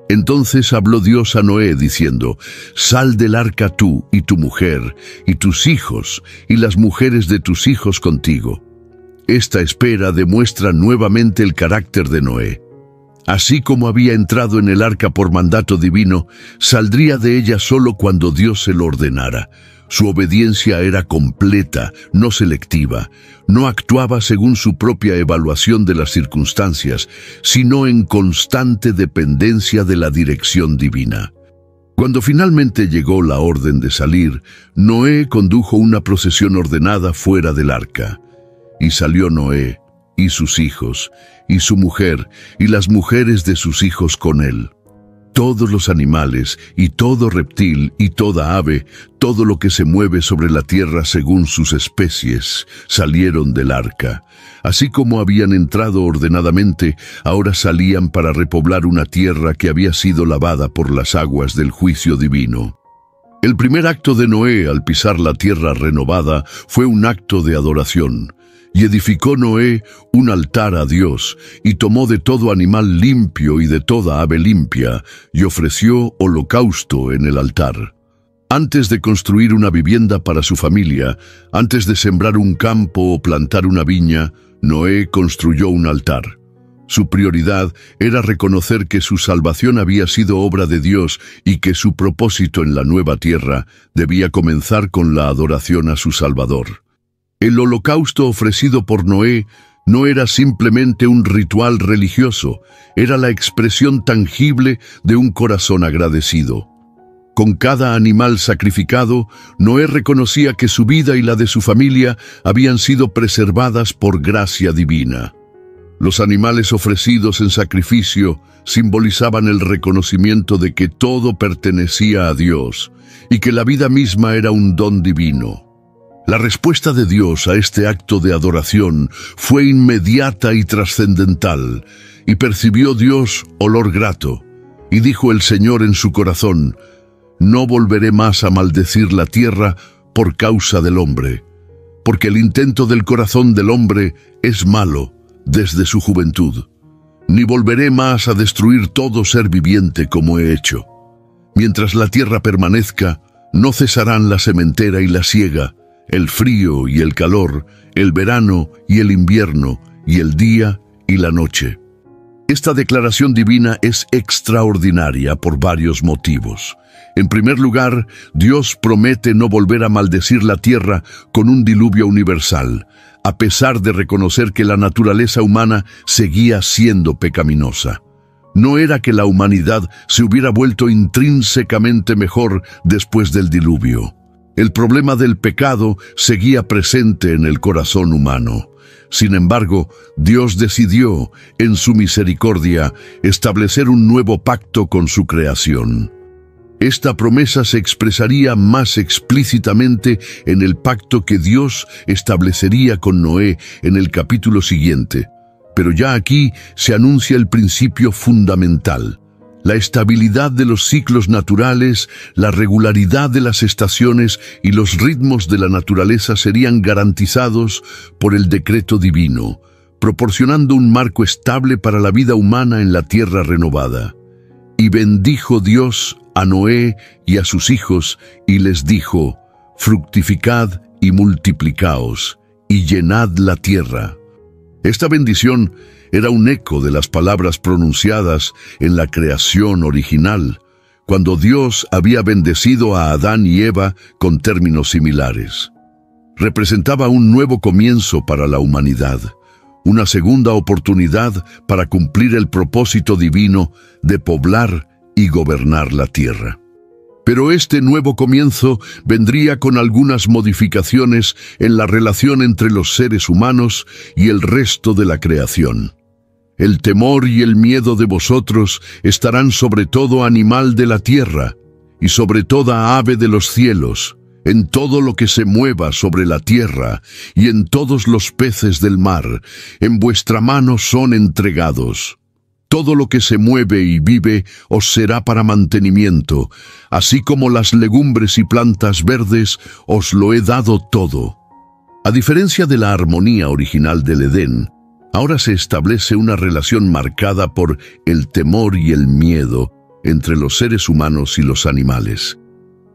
Entonces habló Dios a Noé diciendo: «Sal del arca tú y tu mujer, y tus hijos, y las mujeres de tus hijos contigo». Esta espera demuestra nuevamente el carácter de Noé. Así como había entrado en el arca por mandato divino, saldría de ella solo cuando Dios se lo ordenara. Su obediencia era completa, no selectiva. No actuaba según su propia evaluación de las circunstancias, sino en constante dependencia de la dirección divina. Cuando finalmente llegó la orden de salir, Noé condujo una procesión ordenada fuera del arca. Y salió Noé, y sus hijos, y su mujer, y las mujeres de sus hijos con él. Todos los animales, y todo reptil, y toda ave, todo lo que se mueve sobre la tierra según sus especies, salieron del arca. Así como habían entrado ordenadamente, ahora salían para repoblar una tierra que había sido lavada por las aguas del juicio divino. El primer acto de Noé al pisar la tierra renovada fue un acto de adoración. Y edificó Noé un altar a Dios, y tomó de todo animal limpio y de toda ave limpia, y ofreció holocausto en el altar. Antes de construir una vivienda para su familia, antes de sembrar un campo o plantar una viña, Noé construyó un altar. Su prioridad era reconocer que su salvación había sido obra de Dios y que su propósito en la nueva tierra debía comenzar con la adoración a su Salvador. El holocausto ofrecido por Noé no era simplemente un ritual religioso, era la expresión tangible de un corazón agradecido. Con cada animal sacrificado, Noé reconocía que su vida y la de su familia habían sido preservadas por gracia divina. Los animales ofrecidos en sacrificio simbolizaban el reconocimiento de que todo pertenecía a Dios y que la vida misma era un don divino. La respuesta de Dios a este acto de adoración fue inmediata y trascendental, y percibió Dios olor grato, y dijo el Señor en su corazón: «No volveré más a maldecir la tierra por causa del hombre, porque el intento del corazón del hombre es malo desde su juventud. Ni volveré más a destruir todo ser viviente como he hecho. Mientras la tierra permanezca, no cesarán la sementera y la siega, el frío y el calor, el verano y el invierno, y el día y la noche». Esta declaración divina es extraordinaria por varios motivos. En primer lugar, Dios promete no volver a maldecir la tierra con un diluvio universal, a pesar de reconocer que la naturaleza humana seguía siendo pecaminosa. No era que la humanidad se hubiera vuelto intrínsecamente mejor después del diluvio. El problema del pecado seguía presente en el corazón humano. Sin embargo, Dios decidió, en su misericordia, establecer un nuevo pacto con su creación. Esta promesa se expresaría más explícitamente en el pacto que Dios establecería con Noé en el capítulo siguiente. Pero ya aquí se anuncia el principio fundamental. La estabilidad de los ciclos naturales, la regularidad de las estaciones y los ritmos de la naturaleza serían garantizados por el decreto divino, proporcionando un marco estable para la vida humana en la tierra renovada. Y bendijo Dios a Noé y a sus hijos, y les dijo: «Fructificad y multiplicaos, y llenad la tierra». Esta bendición era un eco de las palabras pronunciadas en la creación original, cuando Dios había bendecido a Adán y Eva con términos similares. Representaba un nuevo comienzo para la humanidad, una segunda oportunidad para cumplir el propósito divino de poblar y gobernar la tierra. Pero este nuevo comienzo vendría con algunas modificaciones en la relación entre los seres humanos y el resto de la creación. El temor y el miedo de vosotros estarán sobre todo animal de la tierra y sobre toda ave de los cielos, en todo lo que se mueva sobre la tierra y en todos los peces del mar, en vuestra mano son entregados. Todo lo que se mueve y vive os será para mantenimiento, así como las legumbres y plantas verdes os lo he dado todo. A diferencia de la armonía original del Edén, ahora se establece una relación marcada por el temor y el miedo entre los seres humanos y los animales.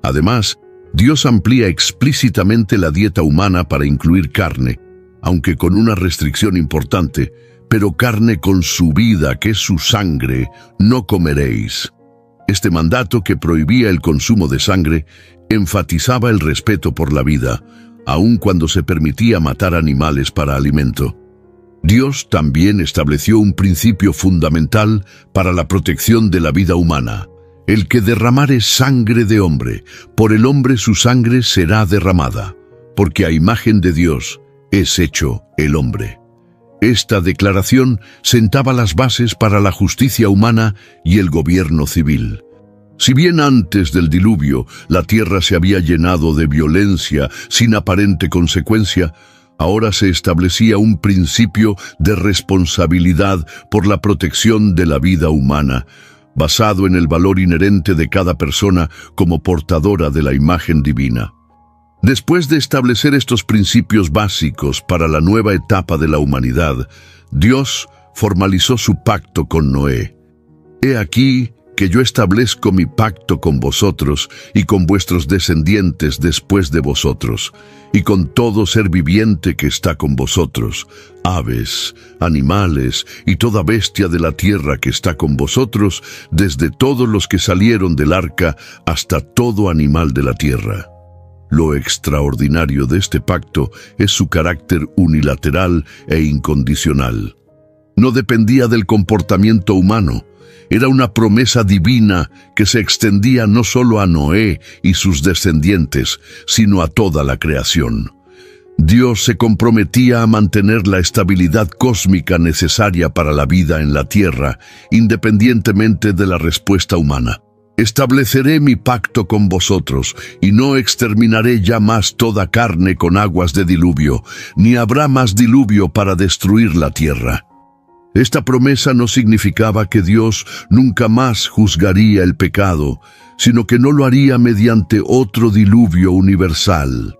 Además, Dios amplía explícitamente la dieta humana para incluir carne, aunque con una restricción importante, pero carne con su vida, que es su sangre, no comeréis. Este mandato, que prohibía el consumo de sangre, enfatizaba el respeto por la vida, aun cuando se permitía matar animales para alimento. Dios también estableció un principio fundamental para la protección de la vida humana: el que derramare sangre de hombre, por el hombre su sangre será derramada, porque a imagen de Dios es hecho el hombre. Esta declaración sentaba las bases para la justicia humana y el gobierno civil. Si bien antes del diluvio la tierra se había llenado de violencia sin aparente consecuencia, ahora se establecía un principio de responsabilidad por la protección de la vida humana, basado en el valor inherente de cada persona como portadora de la imagen divina. Después de establecer estos principios básicos para la nueva etapa de la humanidad, Dios formalizó su pacto con Noé. He aquí que yo establezco mi pacto con vosotros y con vuestros descendientes después de vosotros, y con todo ser viviente que está con vosotros, aves, animales y toda bestia de la tierra que está con vosotros, desde todos los que salieron del arca hasta todo animal de la tierra. Lo extraordinario de este pacto es su carácter unilateral e incondicional. No dependía del comportamiento humano. Era una promesa divina que se extendía no solo a Noé y sus descendientes, sino a toda la creación. Dios se comprometía a mantener la estabilidad cósmica necesaria para la vida en la tierra, independientemente de la respuesta humana. Estableceré mi pacto con vosotros, y no exterminaré ya más toda carne con aguas de diluvio, ni habrá más diluvio para destruir la tierra. Esta promesa no significaba que Dios nunca más juzgaría el pecado, sino que no lo haría mediante otro diluvio universal.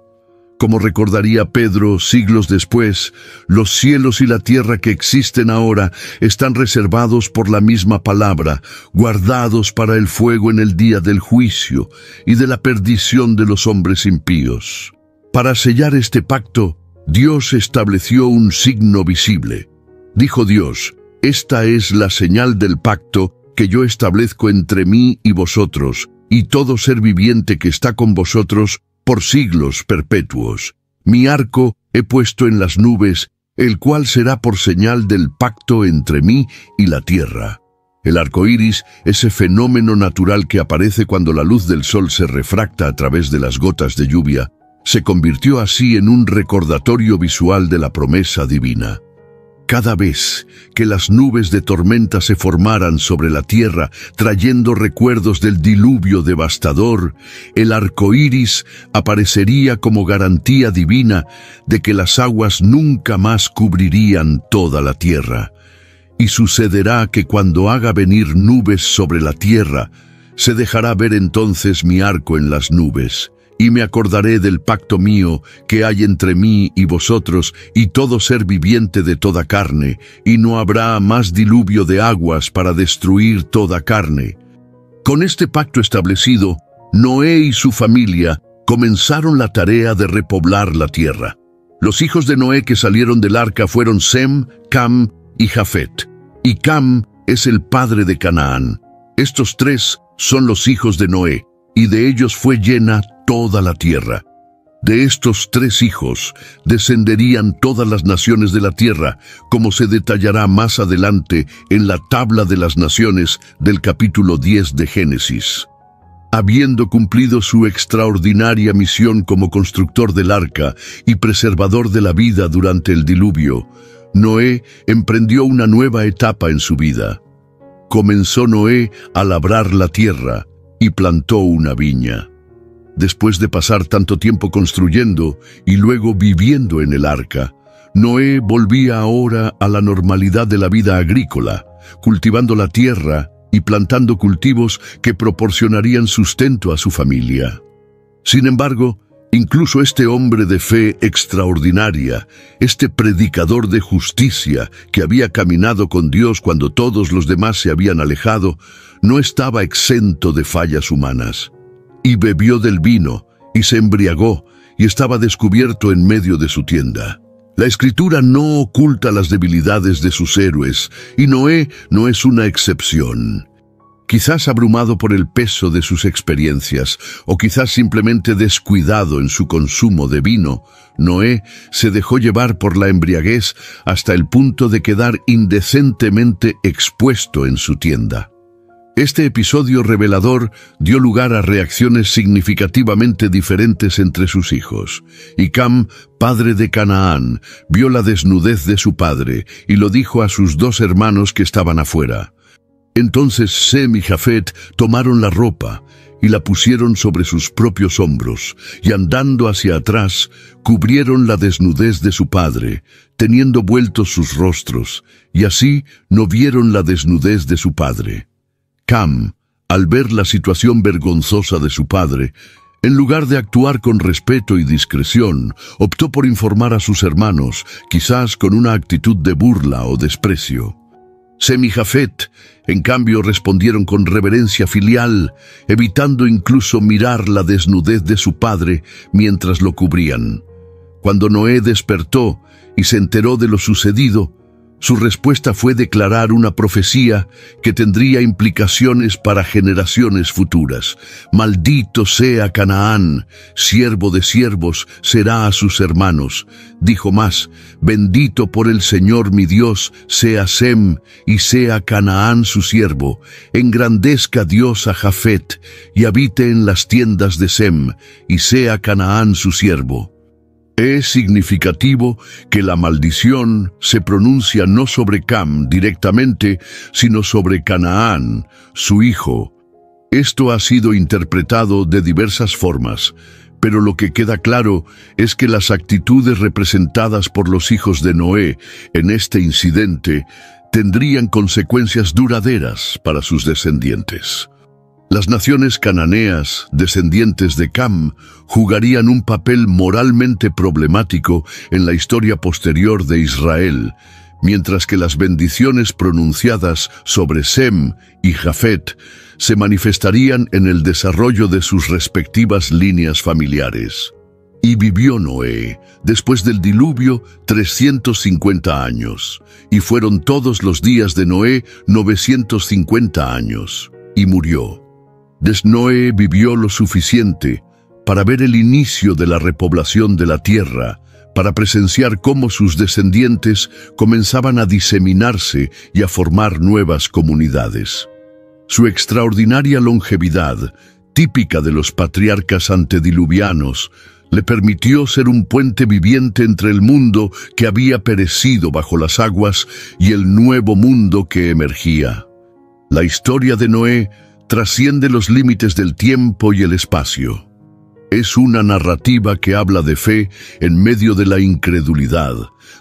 Como recordaría Pedro siglos después, los cielos y la tierra que existen ahora están reservados por la misma palabra, guardados para el fuego en el día del juicio y de la perdición de los hombres impíos. Para sellar este pacto, Dios estableció un signo visible. Dijo Dios: «Esta es la señal del pacto que yo establezco entre mí y vosotros, y todo ser viviente que está con vosotros, por siglos perpetuos. Mi arco he puesto en las nubes, el cual será por señal del pacto entre mí y la tierra». El arco iris, ese fenómeno natural que aparece cuando la luz del sol se refracta a través de las gotas de lluvia, se convirtió así en un recordatorio visual de la promesa divina. Cada vez que las nubes de tormenta se formaran sobre la tierra, trayendo recuerdos del diluvio devastador, el arco iris aparecería como garantía divina de que las aguas nunca más cubrirían toda la tierra. Y sucederá que cuando haga venir nubes sobre la tierra, se dejará ver entonces mi arco en las nubes. Y me acordaré del pacto mío que hay entre mí y vosotros y todo ser viviente de toda carne, y no habrá más diluvio de aguas para destruir toda carne. Con este pacto establecido, Noé y su familia comenzaron la tarea de repoblar la tierra. Los hijos de Noé que salieron del arca fueron Sem, Cam y Jafet. Y Cam es el padre de Canaán. Estos tres son los hijos de Noé, y de ellos fue llena toda la tierra. De estos 3 hijos descenderían todas las naciones de la tierra, como se detallará más adelante en la tabla de las naciones del capítulo 10 de Génesis. Habiendo cumplido su extraordinaria misión como constructor del arca y preservador de la vida durante el diluvio, Noé emprendió una nueva etapa en su vida. Comenzó Noé a labrar la tierra y plantó una viña. Después de pasar tanto tiempo construyendo y luego viviendo en el arca, Noé volvía ahora a la normalidad de la vida agrícola, cultivando la tierra y plantando cultivos que proporcionarían sustento a su familia. Sin embargo, incluso este hombre de fe extraordinaria, este predicador de justicia que había caminado con Dios cuando todos los demás se habían alejado, no estaba exento de fallas humanas. Y bebió del vino, y se embriagó, y estaba descubierto en medio de su tienda. La Escritura no oculta las debilidades de sus héroes, y Noé no es una excepción. Quizás abrumado por el peso de sus experiencias, o quizás simplemente descuidado en su consumo de vino, Noé se dejó llevar por la embriaguez hasta el punto de quedar indecentemente expuesto en su tienda. Este episodio revelador dio lugar a reacciones significativamente diferentes entre sus hijos. Y Cam, padre de Canaán, vio la desnudez de su padre y lo dijo a sus 2 hermanos que estaban afuera. Entonces Sem y Jafet tomaron la ropa y la pusieron sobre sus propios hombros, y andando hacia atrás, cubrieron la desnudez de su padre, teniendo vueltos sus rostros, y así no vieron la desnudez de su padre. Cam, al ver la situación vergonzosa de su padre, en lugar de actuar con respeto y discreción, optó por informar a sus hermanos, quizás con una actitud de burla o desprecio. Sem y Jafet, en cambio, respondieron con reverencia filial, evitando incluso mirar la desnudez de su padre mientras lo cubrían. Cuando Noé despertó y se enteró de lo sucedido, su respuesta fue declarar una profecía que tendría implicaciones para generaciones futuras. «Maldito sea Canaán, siervo de siervos será a sus hermanos». Dijo más: «Bendito por el Señor mi Dios sea Sem y sea Canaán su siervo. Engrandezca Dios a Jafet y habite en las tiendas de Sem y sea Canaán su siervo». Es significativo que la maldición se pronuncia no sobre Cam directamente, sino sobre Canaán, su hijo. Esto ha sido interpretado de diversas formas, pero lo que queda claro es que las actitudes representadas por los hijos de Noé en este incidente tendrían consecuencias duraderas para sus descendientes. Las naciones cananeas, descendientes de Cam, jugarían un papel moralmente problemático en la historia posterior de Israel, mientras que las bendiciones pronunciadas sobre Sem y Jafet se manifestarían en el desarrollo de sus respectivas líneas familiares. Y vivió Noé, después del diluvio, 350 años, y fueron todos los días de Noé 950 años, y murió. Noé vivió lo suficiente para ver el inicio de la repoblación de la tierra, para presenciar cómo sus descendientes comenzaban a diseminarse y a formar nuevas comunidades. Su extraordinaria longevidad, típica de los patriarcas antediluvianos, le permitió ser un puente viviente entre el mundo que había perecido bajo las aguas y el nuevo mundo que emergía. La historia de Noé trasciende los límites del tiempo y el espacio. Es una narrativa que habla de fe en medio de la incredulidad,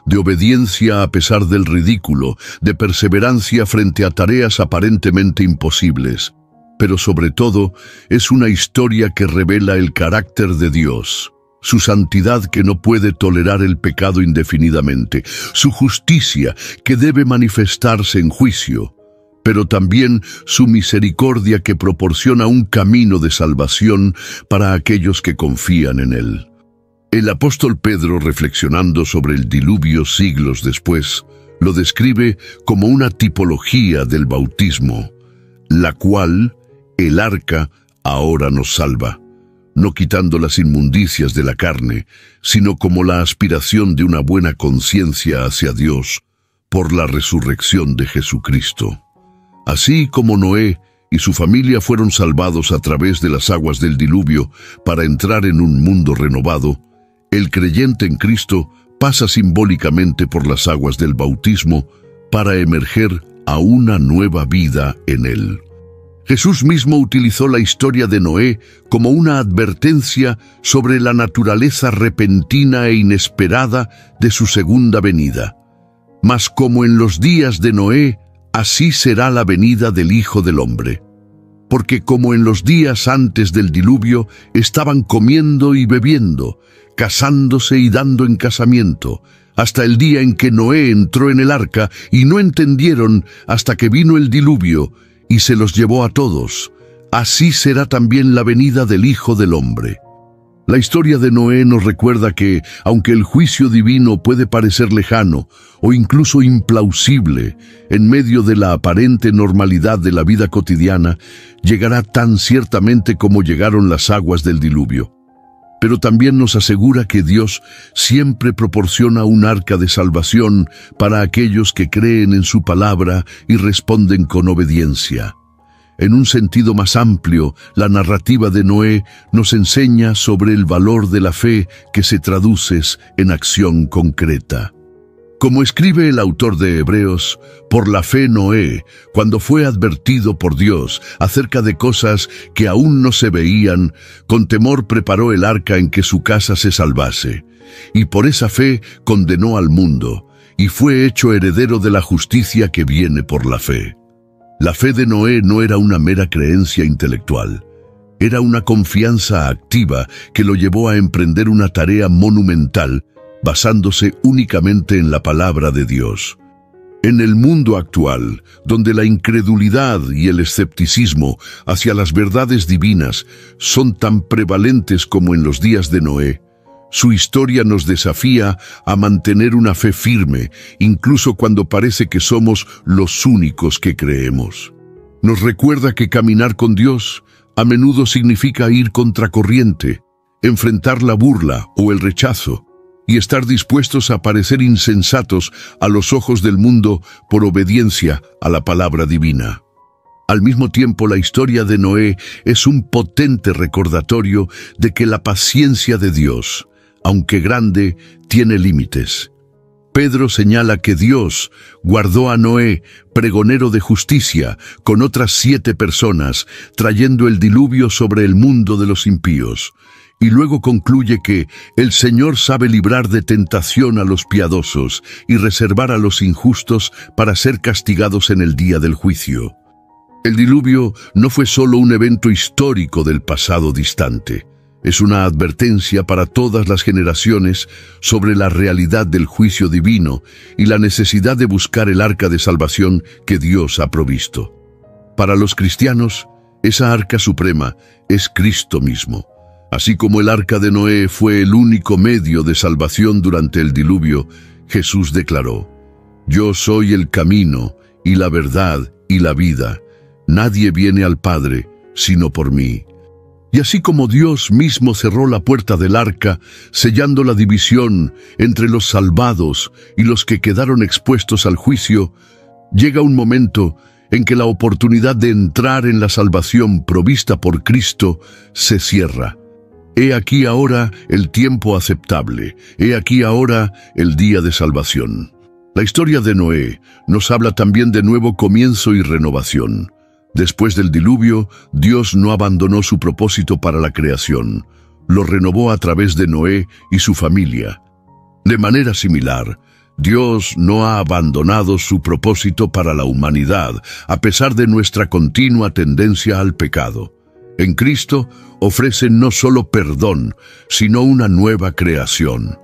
de obediencia a pesar del ridículo, de perseverancia frente a tareas aparentemente imposibles. Pero sobre todo, es una historia que revela el carácter de Dios, su santidad que no puede tolerar el pecado indefinidamente, su justicia que debe manifestarse en juicio, pero también su misericordia que proporciona un camino de salvación para aquellos que confían en él. El apóstol Pedro, reflexionando sobre el diluvio siglos después, lo describe como una tipología del bautismo, la cual, el arca, ahora nos salva. no quitando las inmundicias de la carne, sino como la aspiración de una buena conciencia hacia Dios, por la resurrección de Jesucristo. Así como Noé y su familia fueron salvados a través de las aguas del diluvio para entrar en un mundo renovado, el creyente en Cristo pasa simbólicamente por las aguas del bautismo para emerger a una nueva vida en él. Jesús mismo utilizó la historia de Noé como una advertencia sobre la naturaleza repentina e inesperada de su segunda venida. Mas como en los días de Noé, así será la venida del Hijo del Hombre. Porque como en los días antes del diluvio estaban comiendo y bebiendo, casándose y dando en casamiento, hasta el día en que Noé entró en el arca y no entendieron hasta que vino el diluvio y se los llevó a todos, así será también la venida del Hijo del Hombre. La historia de Noé nos recuerda que, aunque el juicio divino puede parecer lejano o incluso implausible, en medio de la aparente normalidad de la vida cotidiana, llegará tan ciertamente como llegaron las aguas del diluvio. Pero también nos asegura que Dios siempre proporciona un arca de salvación para aquellos que creen en su palabra y responden con obediencia. En un sentido más amplio, la narrativa de Noé nos enseña sobre el valor de la fe que se traduce en acción concreta. Como escribe el autor de Hebreos, por la fe Noé, cuando fue advertido por Dios acerca de cosas que aún no se veían, con temor preparó el arca en que su casa se salvase. Y por esa fe condenó al mundo, y fue hecho heredero de la justicia que viene por la fe. La fe de Noé no era una mera creencia intelectual. Era una confianza activa que lo llevó a emprender una tarea monumental, basándose únicamente en la palabra de Dios. En el mundo actual, donde la incredulidad y el escepticismo hacia las verdades divinas son tan prevalentes como en los días de Noé, su historia nos desafía a mantener una fe firme, incluso cuando parece que somos los únicos que creemos. Nos recuerda que caminar con Dios a menudo significa ir contracorriente, enfrentar la burla o el rechazo, y estar dispuestos a parecer insensatos a los ojos del mundo por obediencia a la palabra divina. Al mismo tiempo, la historia de Noé es un potente recordatorio de que la paciencia de Dios, aunque grande, tiene límites. Pedro señala que Dios guardó a Noé, pregonero de justicia, con otras 7 personas, trayendo el diluvio sobre el mundo de los impíos. Y luego concluye que el Señor sabe librar de tentación a los piadosos y reservar a los injustos para ser castigados en el día del juicio. El diluvio no fue solo un evento histórico del pasado distante. Es una advertencia para todas las generaciones sobre la realidad del juicio divino y la necesidad de buscar el arca de salvación que Dios ha provisto. Para los cristianos, esa arca suprema es Cristo mismo. Así como el arca de Noé fue el único medio de salvación durante el diluvio, Jesús declaró: «Yo soy el camino y la verdad y la vida. Nadie viene al Padre sino por mí». Y así como Dios mismo cerró la puerta del arca, sellando la división entre los salvados y los que quedaron expuestos al juicio, llega un momento en que la oportunidad de entrar en la salvación provista por Cristo se cierra. He aquí ahora el tiempo aceptable, he aquí ahora el día de salvación. La historia de Noé nos habla también de nuevo comienzo y renovación. Después del diluvio, Dios no abandonó su propósito para la creación. Lo renovó a través de Noé y su familia. De manera similar, Dios no ha abandonado su propósito para la humanidad, a pesar de nuestra continua tendencia al pecado. En Cristo ofrece no solo perdón, sino una nueva creación.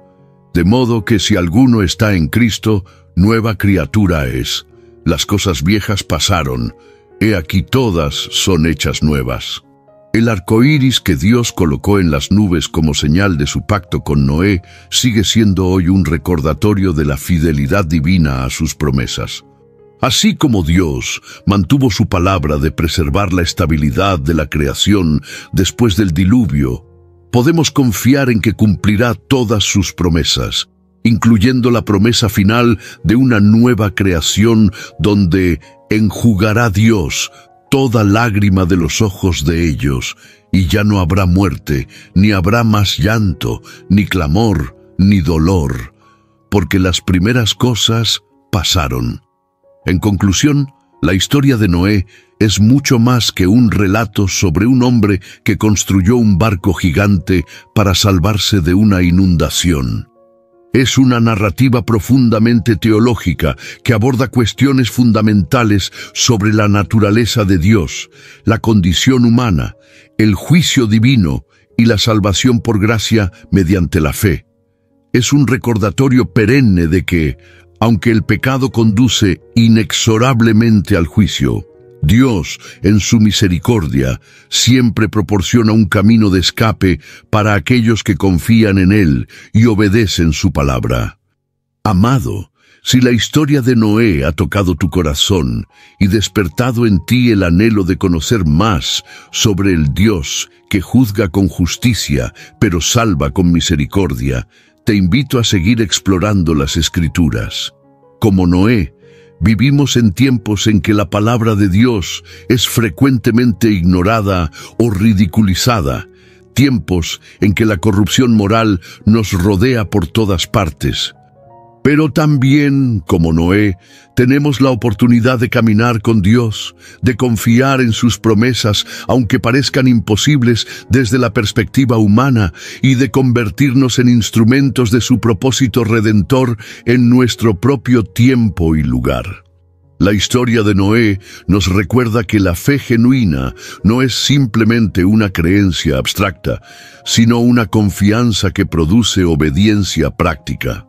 De modo que si alguno está en Cristo, nueva criatura es. Las cosas viejas pasaron, he aquí todas son hechas nuevas. El arco iris que Dios colocó en las nubes como señal de su pacto con Noé sigue siendo hoy un recordatorio de la fidelidad divina a sus promesas. Así como Dios mantuvo su palabra de preservar la estabilidad de la creación después del diluvio, podemos confiar en que cumplirá todas sus promesas, incluyendo la promesa final de una nueva creación donde enjugará Dios toda lágrima de los ojos de ellos, y ya no habrá muerte, ni habrá más llanto, ni clamor, ni dolor, porque las primeras cosas pasaron. En conclusión, la historia de Noé es mucho más que un relato sobre un hombre que construyó un barco gigante para salvarse de una inundación. Es una narrativa profundamente teológica que aborda cuestiones fundamentales sobre la naturaleza de Dios, la condición humana, el juicio divino y la salvación por gracia mediante la fe. Es un recordatorio perenne de que, aunque el pecado conduce inexorablemente al juicio, Dios, en su misericordia, siempre proporciona un camino de escape para aquellos que confían en Él y obedecen su palabra. Amado, si la historia de Noé ha tocado tu corazón y despertado en ti el anhelo de conocer más sobre el Dios que juzga con justicia, pero salva con misericordia, te invito a seguir explorando las Escrituras. Como Noé, vivimos en tiempos en que la palabra de Dios es frecuentemente ignorada o ridiculizada, tiempos en que la corrupción moral nos rodea por todas partes. Pero también, como Noé, tenemos la oportunidad de caminar con Dios, de confiar en sus promesas, aunque parezcan imposibles desde la perspectiva humana, y de convertirnos en instrumentos de su propósito redentor en nuestro propio tiempo y lugar. La historia de Noé nos recuerda que la fe genuina no es simplemente una creencia abstracta, sino una confianza que produce obediencia práctica.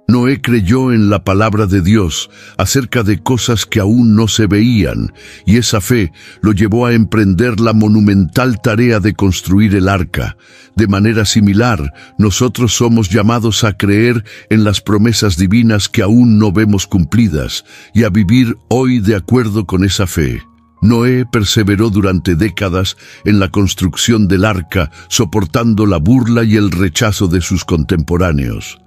Noé creyó en la palabra de Dios acerca de cosas que aún no se veían, y esa fe lo llevó a emprender la monumental tarea de construir el arca. De manera similar, nosotros somos llamados a creer en las promesas divinas que aún no vemos cumplidas, y a vivir hoy de acuerdo con esa fe. Noé perseveró durante décadas en la construcción del arca, soportando la burla y el rechazo de sus contemporáneos.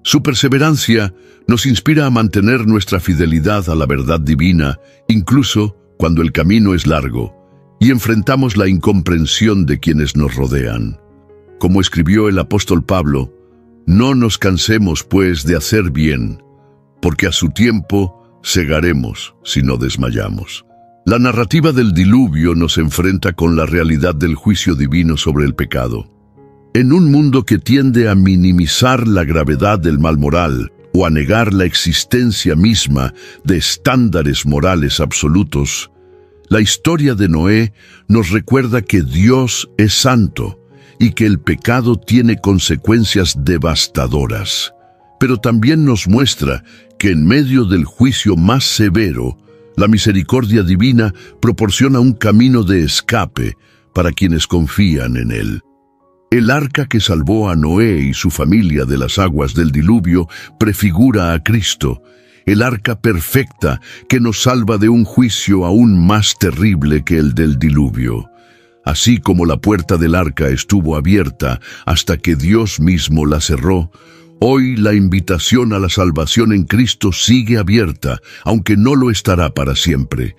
Su perseverancia nos inspira a mantener nuestra fidelidad a la verdad divina, incluso cuando el camino es largo y enfrentamos la incomprensión de quienes nos rodean. Como escribió el apóstol Pablo, no nos cansemos, pues, de hacer bien, porque a su tiempo segaremos si no desmayamos. La narrativa del diluvio nos enfrenta con la realidad del juicio divino sobre el pecado. En un mundo que tiende a minimizar la gravedad del mal moral o a negar la existencia misma de estándares morales absolutos, la historia de Noé nos recuerda que Dios es santo y que el pecado tiene consecuencias devastadoras. Pero también nos muestra que en medio del juicio más severo, la misericordia divina proporciona un camino de escape para quienes confían en Él. El arca que salvó a Noé y su familia de las aguas del diluvio prefigura a Cristo, el arca perfecta que nos salva de un juicio aún más terrible que el del diluvio. Así como la puerta del arca estuvo abierta hasta que Dios mismo la cerró, hoy la invitación a la salvación en Cristo sigue abierta, aunque no lo estará para siempre.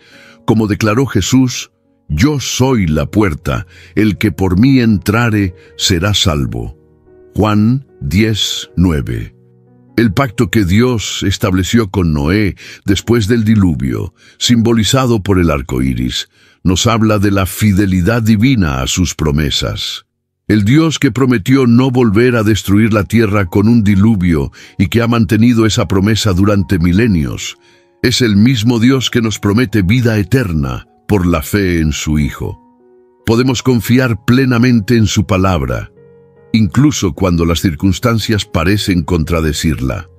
Como declaró Jesús, «Yo soy la puerta, el que por mí entrare será salvo». Juan 10:9. El pacto que Dios estableció con Noé después del diluvio, simbolizado por el arco iris, nos habla de la fidelidad divina a sus promesas. El Dios que prometió no volver a destruir la tierra con un diluvio y que ha mantenido esa promesa durante milenios, es el mismo Dios que nos promete vida eterna por la fe en su Hijo. Podemos confiar plenamente en su palabra, incluso cuando las circunstancias parecen contradecirla.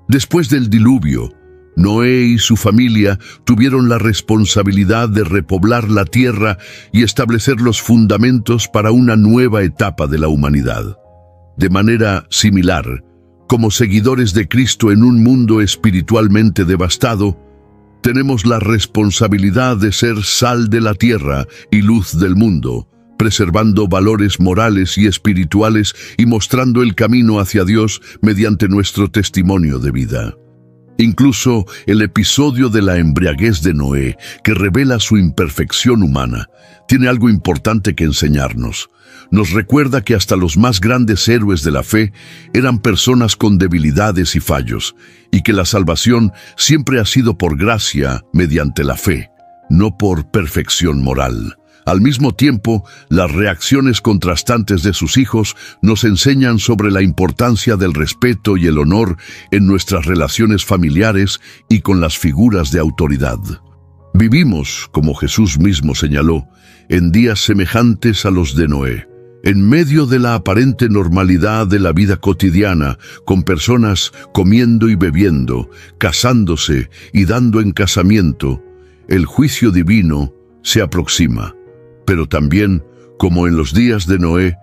Después del diluvio, Noé y su familia tuvieron la responsabilidad de repoblar la tierra y establecer los fundamentos para una nueva etapa de la humanidad. De manera similar, como seguidores de Cristo en un mundo espiritualmente devastado, tenemos la responsabilidad de ser sal de la tierra y luz del mundo, preservando valores morales y espirituales y mostrando el camino hacia Dios mediante nuestro testimonio de vida. Incluso el episodio de la embriaguez de Noé, que revela su imperfección humana, tiene algo importante que enseñarnos. Nos recuerda que hasta los más grandes héroes de la fe eran personas con debilidades y fallos, y que la salvación siempre ha sido por gracia mediante la fe, no por perfección moral. Al mismo tiempo, las reacciones contrastantes de sus hijos nos enseñan sobre la importancia del respeto y el honor en nuestras relaciones familiares y con las figuras de autoridad. Vivimos, como Jesús mismo señaló, en días semejantes a los de Noé. En medio de la aparente normalidad de la vida cotidiana, con personas comiendo y bebiendo, casándose y dando en casamiento, el juicio divino se aproxima. Pero también, como en los días de Noé,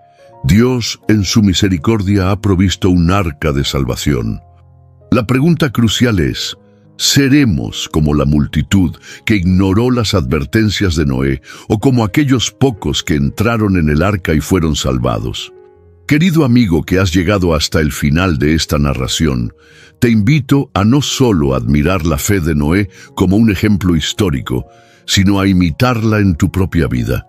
Dios en su misericordia ha provisto un arca de salvación. La pregunta crucial es, ¿seremos como la multitud que ignoró las advertencias de Noé o como aquellos pocos que entraron en el arca y fueron salvados? Querido amigo que has llegado hasta el final de esta narración, te invito a no solo admirar la fe de Noé como un ejemplo histórico, sino a imitarla en tu propia vida.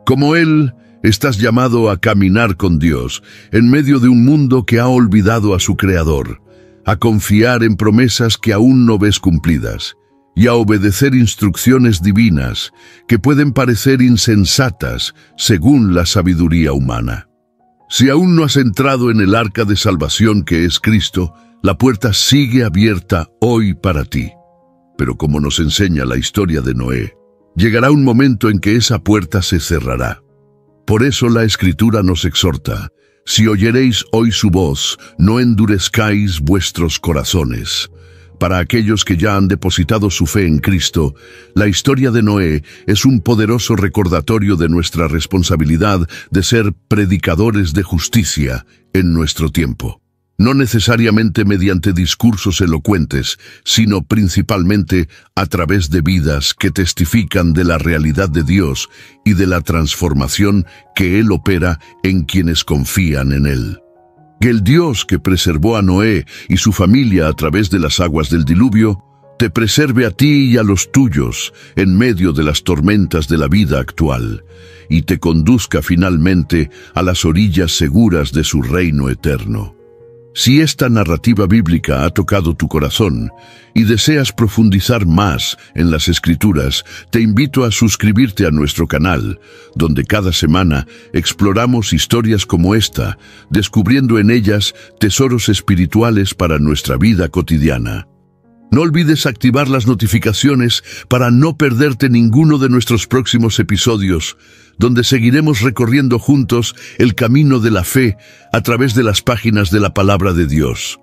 Como él, estás llamado a caminar con Dios en medio de un mundo que ha olvidado a su Creador, a confiar en promesas que aún no ves cumplidas y a obedecer instrucciones divinas que pueden parecer insensatas según la sabiduría humana. Si aún no has entrado en el arca de salvación que es Cristo, la puerta sigue abierta hoy para ti. Pero como nos enseña la historia de Noé, llegará un momento en que esa puerta se cerrará. Por eso la Escritura nos exhorta: si oyeréis hoy su voz, no endurezcáis vuestros corazones. Para aquellos que ya han depositado su fe en Cristo, la historia de Noé es un poderoso recordatorio de nuestra responsabilidad de ser predicadores de justicia en nuestro tiempo. No necesariamente mediante discursos elocuentes, sino principalmente a través de vidas que testifican de la realidad de Dios y de la transformación que Él opera en quienes confían en Él. Que el Dios que preservó a Noé y su familia a través de las aguas del diluvio, te preserve a ti y a los tuyos en medio de las tormentas de la vida actual, y te conduzca finalmente a las orillas seguras de su reino eterno. Si esta narrativa bíblica ha tocado tu corazón y deseas profundizar más en las Escrituras, te invito a suscribirte a nuestro canal, donde cada semana exploramos historias como esta, descubriendo en ellas tesoros espirituales para nuestra vida cotidiana. No olvides activar las notificaciones para no perderte ninguno de nuestros próximos episodios, donde seguiremos recorriendo juntos el camino de la fe a través de las páginas de la Palabra de Dios.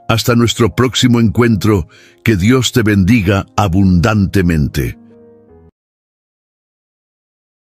Hasta nuestro próximo encuentro, que Dios te bendiga abundantemente.